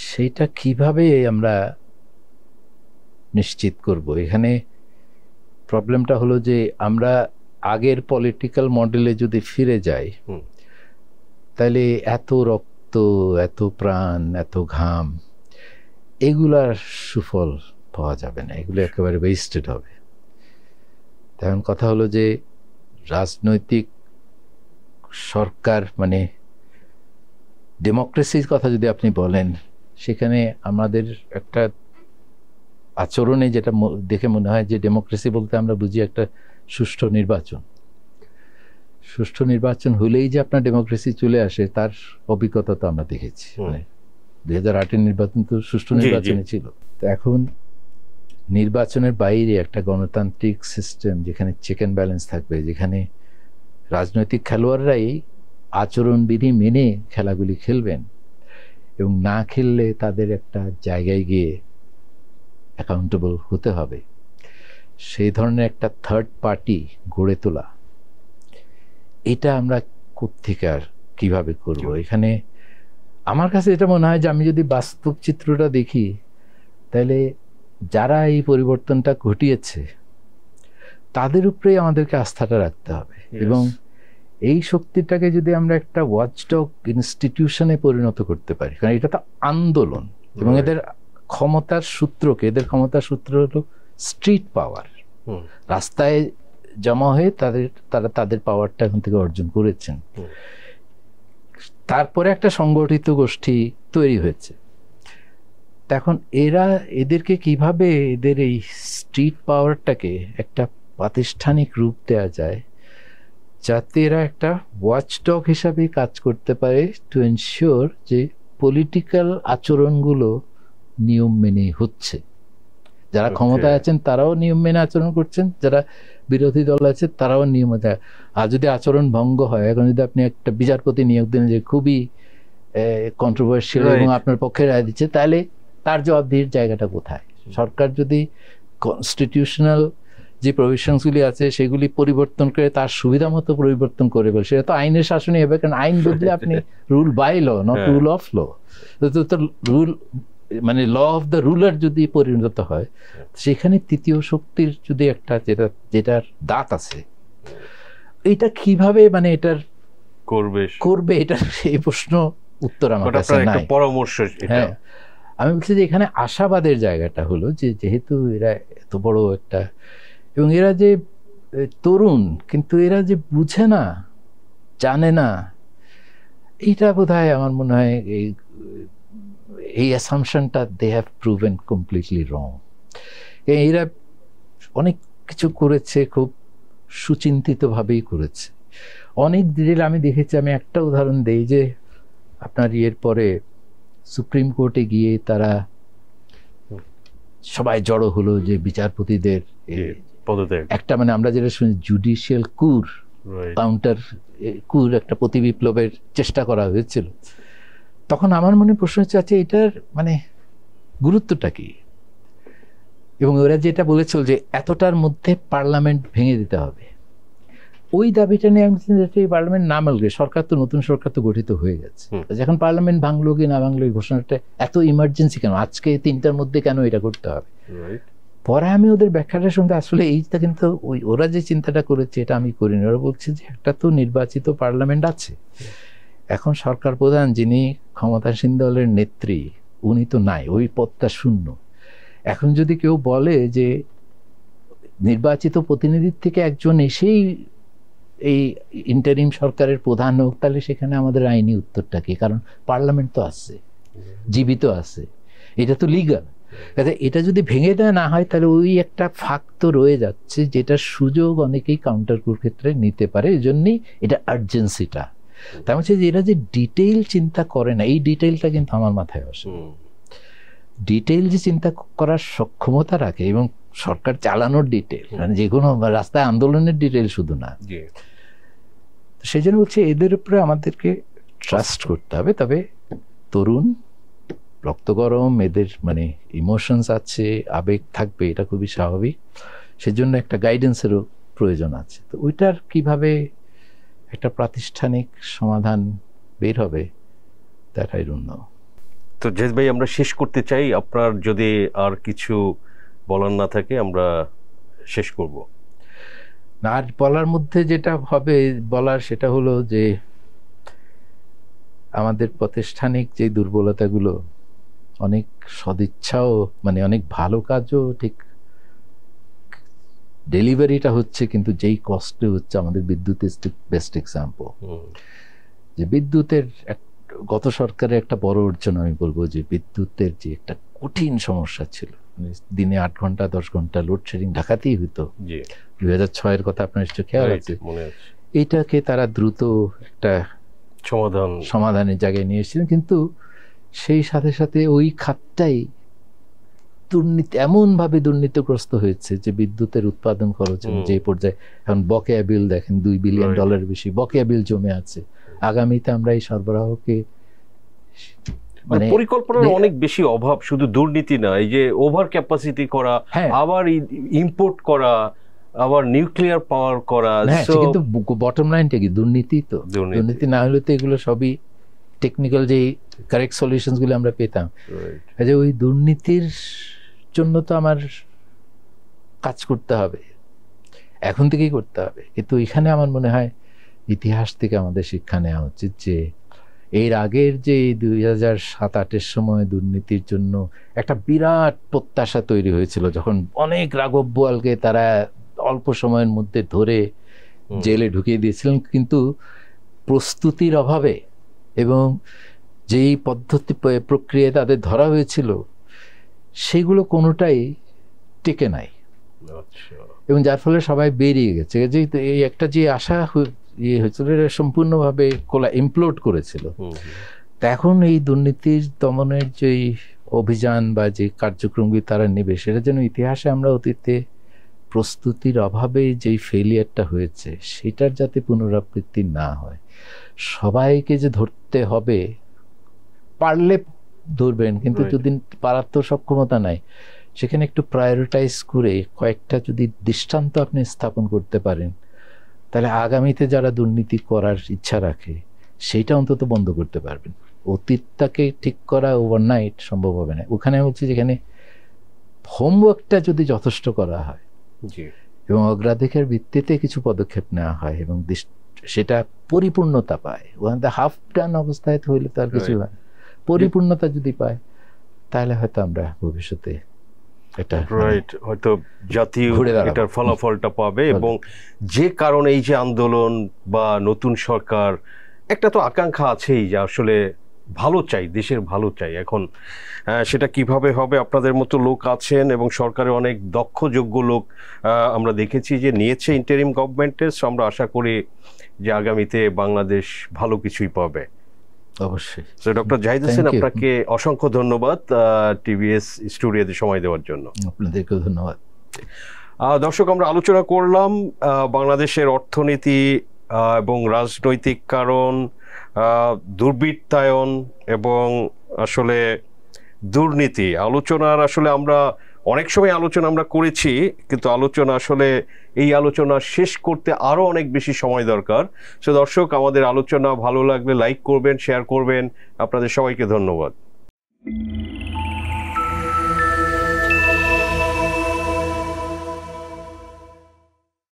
S2: সেইটা কিভাবে আমরা নিশ্চিত করব? এখানে প্রবলেমটা হলো যে আমরা আগের পলিটিক্যাল মডেলে যদি ফিরে যাই, তাহলে এত রক্ত, এত প্রাণ, এত ঘাম, এগুলার সুফল পাওয়া যাবে না, এগুলো একেবারে ওয়েস্টেড হবে। তখন কথা হলো যে রাজনৈতিক সরকার, মানে ডেমোক্রেসির কথা যদি আপনি বলেন, সেখানে আমাদের একটা আচরণে যেটা দেখে মনে হয় যে ডেমোক্রেসি বলতে আমরা বুঝি একটা সুষ্ঠু নির্বাচন। সুষ্ঠু নির্বাচন হলেই যে আপনার ডেমোক্রেসি চলে আসে, তার অভিজ্ঞতা তো আমরা দেখেছি। মানে 2008-এর নির্বাচন তো সুষ্ঠু নির্বাচনই ছিল। তো এখন নির্বাচনের বাইরে একটা গণতান্ত্রিক সিস্টেম, যেখানে চেক অ্যান্ড ব্যালেন্স থাকবে, যেখানে রাজনৈতিক খেলোয়াড়রাই আচরণবিধি মেনে খেলাগুলি খেলবেন এবং না খেললে তাদের একটা জায়গায় গিয়ে অ্যাকাউন্টেবল হতে হবে, সেই ধরনের একটা থার্ড পার্টি গড়ে তোলা, এটা আমরা কোত্থেকে আর কিভাবে করব? এখানে আমার কাছে এটা মনে হয় যে আমি যদি বাস্তব চিত্রটা দেখি, তাহলে যারা এই পরিবর্তনটা ঘটিয়েছে তাদের উপরেই আমাদেরকে আস্থাটা রাখতে হবে। এবং এই শক্তিটাকে যদি আমরা একটা ওয়াচডগ ইনস্টিটিউশনে পরিণত করতে পারি, কারণ এটা তো আন্দোলন, এবং এদের ক্ষমতার সূত্র হলো স্ট্রিট পাওয়ার। রাস্তায় জমা হয়ে তারা তাদের পাওয়ারটা এখন থেকে অর্জন করেছেন। তারপরে একটা সংগঠিত গোষ্ঠী তৈরি হয়েছে। এখন এদেরকে কিভাবে এদের এই স্ট্রিট পাওয়ারটাকে একটা প্রাতিষ্ঠানিক রূপ দেওয়া যায়, যাতে এরা একটা ওয়াচডগ হিসাবে কাজ করতে পারে, টু এনশিওর যে পলিটিক্যাল আচরণগুলো নিয়ম মেনে হচ্ছে। যারা ক্ষমতায় আছেন তারাও নিয়ম মেনে আচরণ করছেন, যারা বিরোধী দল আছে তারাও নিয়ম মেনে। আর যদি আচরণ ভঙ্গ হয়, এখন যদি আপনি একটা বিচারপতি নিয়োগ দেন যে খুবই কন্ট্রোভার্সিয়াল এবং আপনার পক্ষে রায় দিচ্ছে, তাহলে তার জবাবদিহির জায়গাটা কোথায়? সরকার যদি কনস্টিটিউশনাল যে প্রভিশনসগুলি আছে সেগুলি পরিবর্তন করে তার সুবিধা মতো পরিবর্তন করে বলে, সেটা তো আইনের শাসনই হবে। কারণ আইন বদলে আপনি rule by law, not rule of law. তো রুল মানে ল অফ দ্য রুলার যদি পরিণত হয়, সেখানে তৃতীয় শক্তির যদি একটা যেটার দাঁত আছে, এটা কিভাবে মানে এটার করবে এটার সেই প্রশ্ন উত্তর আমার কাছে নাই।
S1: পরামর্শ
S2: হ্যাঁ, আমি বলছি যে এখানে আশাবাদের জায়গাটা হলো যে যেহেতু এরা এত বড় একটা, এবং এরা যে তরুণ কিন্তু এরা যে বুঝে না, জানে না, এইটা বোধহয় আমার মনে হয় এই অ্যাসাম্পশনটা they have proven completely wrong. এরা অনেক কিছু করেছে, খুব সুচিন্তিতভাবেই করেছে অনেক ডিটেল। আমি দেখেছি, আমি একটা উদাহরণ দিই যে আপনার ইয়ের পরে সুপ্রিম কোর্টে গিয়ে তারা সবাই জড়ো হলো যে বিচারপতিদের একটা মানে আমরা যেটা শুনি জুডিশিয়াল কুর, কাউন্টার কুর, একটা প্রতি বিপ্লবের চেষ্টা করা হয়েছিল। তখন আমার মনে প্রশ্ন হচ্ছে, আচ্ছা এটার মানে গুরুত্বটা কি? এবং ওরা যেটা বলেছিল যে এতটার মধ্যে পার্লামেন্ট ভেঙে দিতে হবে, ওই দাবিটা নিয়ে আমি এই পার্লামেন্ট না মানলে, সরকার তো নতুন সরকার তো গঠিত হয়ে গেছে, যখন পার্লামেন্ট ভাঙলো কি না ভাঙলো এই ঘোষণাটা এত ইমার্জেন্সি কেন, আজকে 3টার মধ্যে কেন এটা করতে হবে? পরে আমি ওদের ব্যাখ্যাটা শুনতে আসলে এইটা কিন্তু ওরা যে চিন্তাটা করেছে এটা আমি করিনি। ওরা বলছে যে একটা তো নির্বাচিত পার্লামেন্ট আছে, এখন সরকার প্রধান যিনি ক্ষমতাসীন দলের নেত্রী উনি তো নাই, ওই পদটা শূন্য। এখন যদি কেউ বলে যে নির্বাচিত প্রতিনিধির থেকে একজন এসেই এই ইন্টারিম সরকারের প্রধান হোক, তাহলে সেখানে আমাদের আইনি উত্তরটা কি? কারণ পার্লামেন্ট তো আছে, জীবিত আছে, এটা তো লিগাল। এটা যদি ভেঙে দেওয়া না হয় তাহলে ওই একটা ফাঁক তো রয়ে যাচ্ছে, যেটার সুযোগ অনেকেই কাউন্টার কুর ক্ষেত্রে নিতে পারে। এই জন্যই এটা আর্জেন্সিটা। তার হচ্ছে যে এরা যে ডিটেইল চিন্তা করে না, এই ডিটেইলটা কিন্তু আমার মাথায় আসে। ডিটেইল যে চিন্তা করার সক্ষমতা রাখে এবং সরকার চালানোর ডিটেইল, মানে যে কোনো রাস্তায় আন্দোলনের ডিটেইল শুধু না, সেই জন্য বলছে এদের উপরে আমাদেরকে ট্রাস্ট করতে হবে। তবে তরুণ, রক্ত গরম, এদের মানে ইমোশনস আছে, আবেগ থাকবে, এটা খুবই স্বাভাবিক। সেজন্য একটা গাইডেন্সেরও প্রয়োজন আছে। তো ওইটার কিভাবে একটা প্রাতিষ্ঠানিক সমাধান বের হবে, দ্যাট আই ডোন্ট নো।
S1: তো জেদ ভাই, আমরা শেষ করতে চাই, আপনার যদি আর কিছু বলার না থাকে আমরা শেষ করব।
S2: আর বলার মধ্যে যেটা হবে বলার সেটা হলো যে আমাদের প্রাতিষ্ঠানিক যে দুর্বলতাগুলো, অনেক সদিচ্ছাও মানে অনেক ভালো কাজও ঠিক ডেলিভারিটা হচ্ছে, কিন্তু যেই কষ্টে হচ্ছে, আমাদের বিদ্যুতের বেস্ট এক্সাম্পল। যে বিদ্যুতের গত সরকারের একটা বড় অর্জন আমি বলবো যে বিদ্যুতের যে একটা কঠিন সমস্যা ছিল, দিনে 8 ঘন্টা 10 ঘন্টা লোডশেডিং ঢাকাতেই হতো। 2006-এর কথা আপনার নিশ্চয় খেয়াল আছে। এইটাকে তারা দ্রুত একটা সমাধানের জায়গায় নিয়ে এসেছিলেন, কিন্তু সেই সাথে সাথে ওই খাতটাই দুর্নীতি, এমনভাবে দুর্নীতিগ্রস্ত হয়েছে যে বিদ্যুতের উৎপাদন খরচ যে পর্যায়ে এখন বকেয়া বিল দেখেন, $2 বিলিয়ন বেশি বকেয়া বিল জমে আছে। আগামীতে আমরা এই সরবরাহকে
S1: মানে পরিকল্পনার অনেক বেশি অভাব, শুধু দুর্নীতি না, এই যে ওভার ক্যাপাসিটি করা, আবার ইম্পোর্ট করা, আবার নিউক্লিয়ার পাওয়ার করা।
S2: কিন্তু বটম লাইনটা কি? দুর্নীতি। তো দুর্নীতি না হলে তো এগুলো সবই টেকনিক্যাল যে কারেক্ট সলিউশনস গুলো আমরা পেতাম। যে ওই দুর্নীতির জন্য তো আমার কাজ করতে হবে, এখন থেকেই করতে হবে। কিন্তু এখানে আমার মনে হয় ইতিহাস থেকে আমাদের শিক্ষা নেওয়া উচিত যে এর আগের যে 2007-08-এর সময় দুর্নীতির জন্য একটা বিরাট প্রত্যাশা তৈরি হয়েছিল, যখন অনেক রাঘব বোয়ালকে তারা অল্প সময়ের মধ্যে ধরে জেলে ঢুকিয়ে দিয়েছিলেন, কিন্তু প্রস্তুতির অভাবে এবং যেই পদ্ধতি প্রক্রিয়ায় তাদের ধরা হয়েছিল সেগুলো কোনোটাই টেকে নাই, এবং যার ফলে সবাই বেরিয়ে গেছে। যে এই একটা যে আশা হয়েছিল সম্পূর্ণভাবে ইমপ্লোড করেছিল। তা এখন এই দুর্নীতির দমনের যে অভিযান বা যে কার্যক্রমগুলি তারা নেবে সেটা যেন ইতিহাসে আমরা অতীতে প্রস্তুতির অভাবে যেই ফেলিয়ারটা হয়েছে সেটার যাতে পুনরাবৃত্তি না হয়। সবাইকে যে ধরতে হবে, পারলে ধরবেন, কিন্তু যদি পারার তো সক্ষমতা নাই, সেখানে একটু প্রায়োরিটাইজ করে কয়েকটা যদি দৃষ্টান্ত আপনি স্থাপন করতে পারেন, তাহলে আগামীতে যারা দুর্নীতি করার ইচ্ছা রাখে সেইটা অন্তত বন্ধ করতে পারবেন। অতীতটাকে ঠিক করা ওভারনাইট সম্ভব হবে না। ওখানে বলছি যেখানে হোমওয়ার্কটা যদি যথেষ্ট করা হয় এবং অগ্রাধিকার ভিত্তিতে কিছু পদক্ষেপ নেওয়া হয় এবং সেটা পরিপূর্ণতা পায়, ওখানে হাফ ডান অবস্থায় হইলে তো আর কিছু হয় না, পরিপূর্ণতা যদি পায় তাহলে হয়তো আমরা ভবিষ্যতে এটা
S1: হয়তো জাতীয় এটার ফলাফলটা পাবে। এবং যে কারণে এই যে আন্দোলন বা নতুন সরকার, একটা তো আকাঙ্ক্ষা আছেই যে আসলে ভালো চাই, দেশের ভালো চাই। এখন সেটা কিভাবে হবে, আপনাদের মতো লোক আছেন এবং সরকারের অনেক দক্ষ যোগ্য লোক আমরা দেখেছি যে নিয়েছে ইন্টারিম গভর্নমেন্টের। আমরা আশা করি যে আগামীতে বাংলাদেশ ভালো কিছুই পাবে।
S2: অবশ্যই।
S1: ডক্টর জাহিদ হোসেন, আপনাকে অসংখ্য ধন্যবাদ টিভিএস স্টুডিওতে সময় দেওয়ার জন্য।
S2: আপনাদেরকেও ধন্যবাদ।
S1: দর্শক, আমরা আলোচনা করলাম বাংলাদেশের অর্থনীতি এবং রাজনৈতিক কারণ, দুর্বৃত্তায়ন এবং আসলে দুর্নীতি। আলোচনার আসলে আমরা অনেক সময় আলোচনা আমরা করেছি, কিন্তু আলোচনা আসলে এই আলোচনা শেষ করতে আরও অনেক বেশি সময় দরকার। সো দর্শক, আমাদের আলোচনা ভালো লাগলে লাইক করবেন, শেয়ার করবেন। আপনাদের সবাইকে ধন্যবাদ।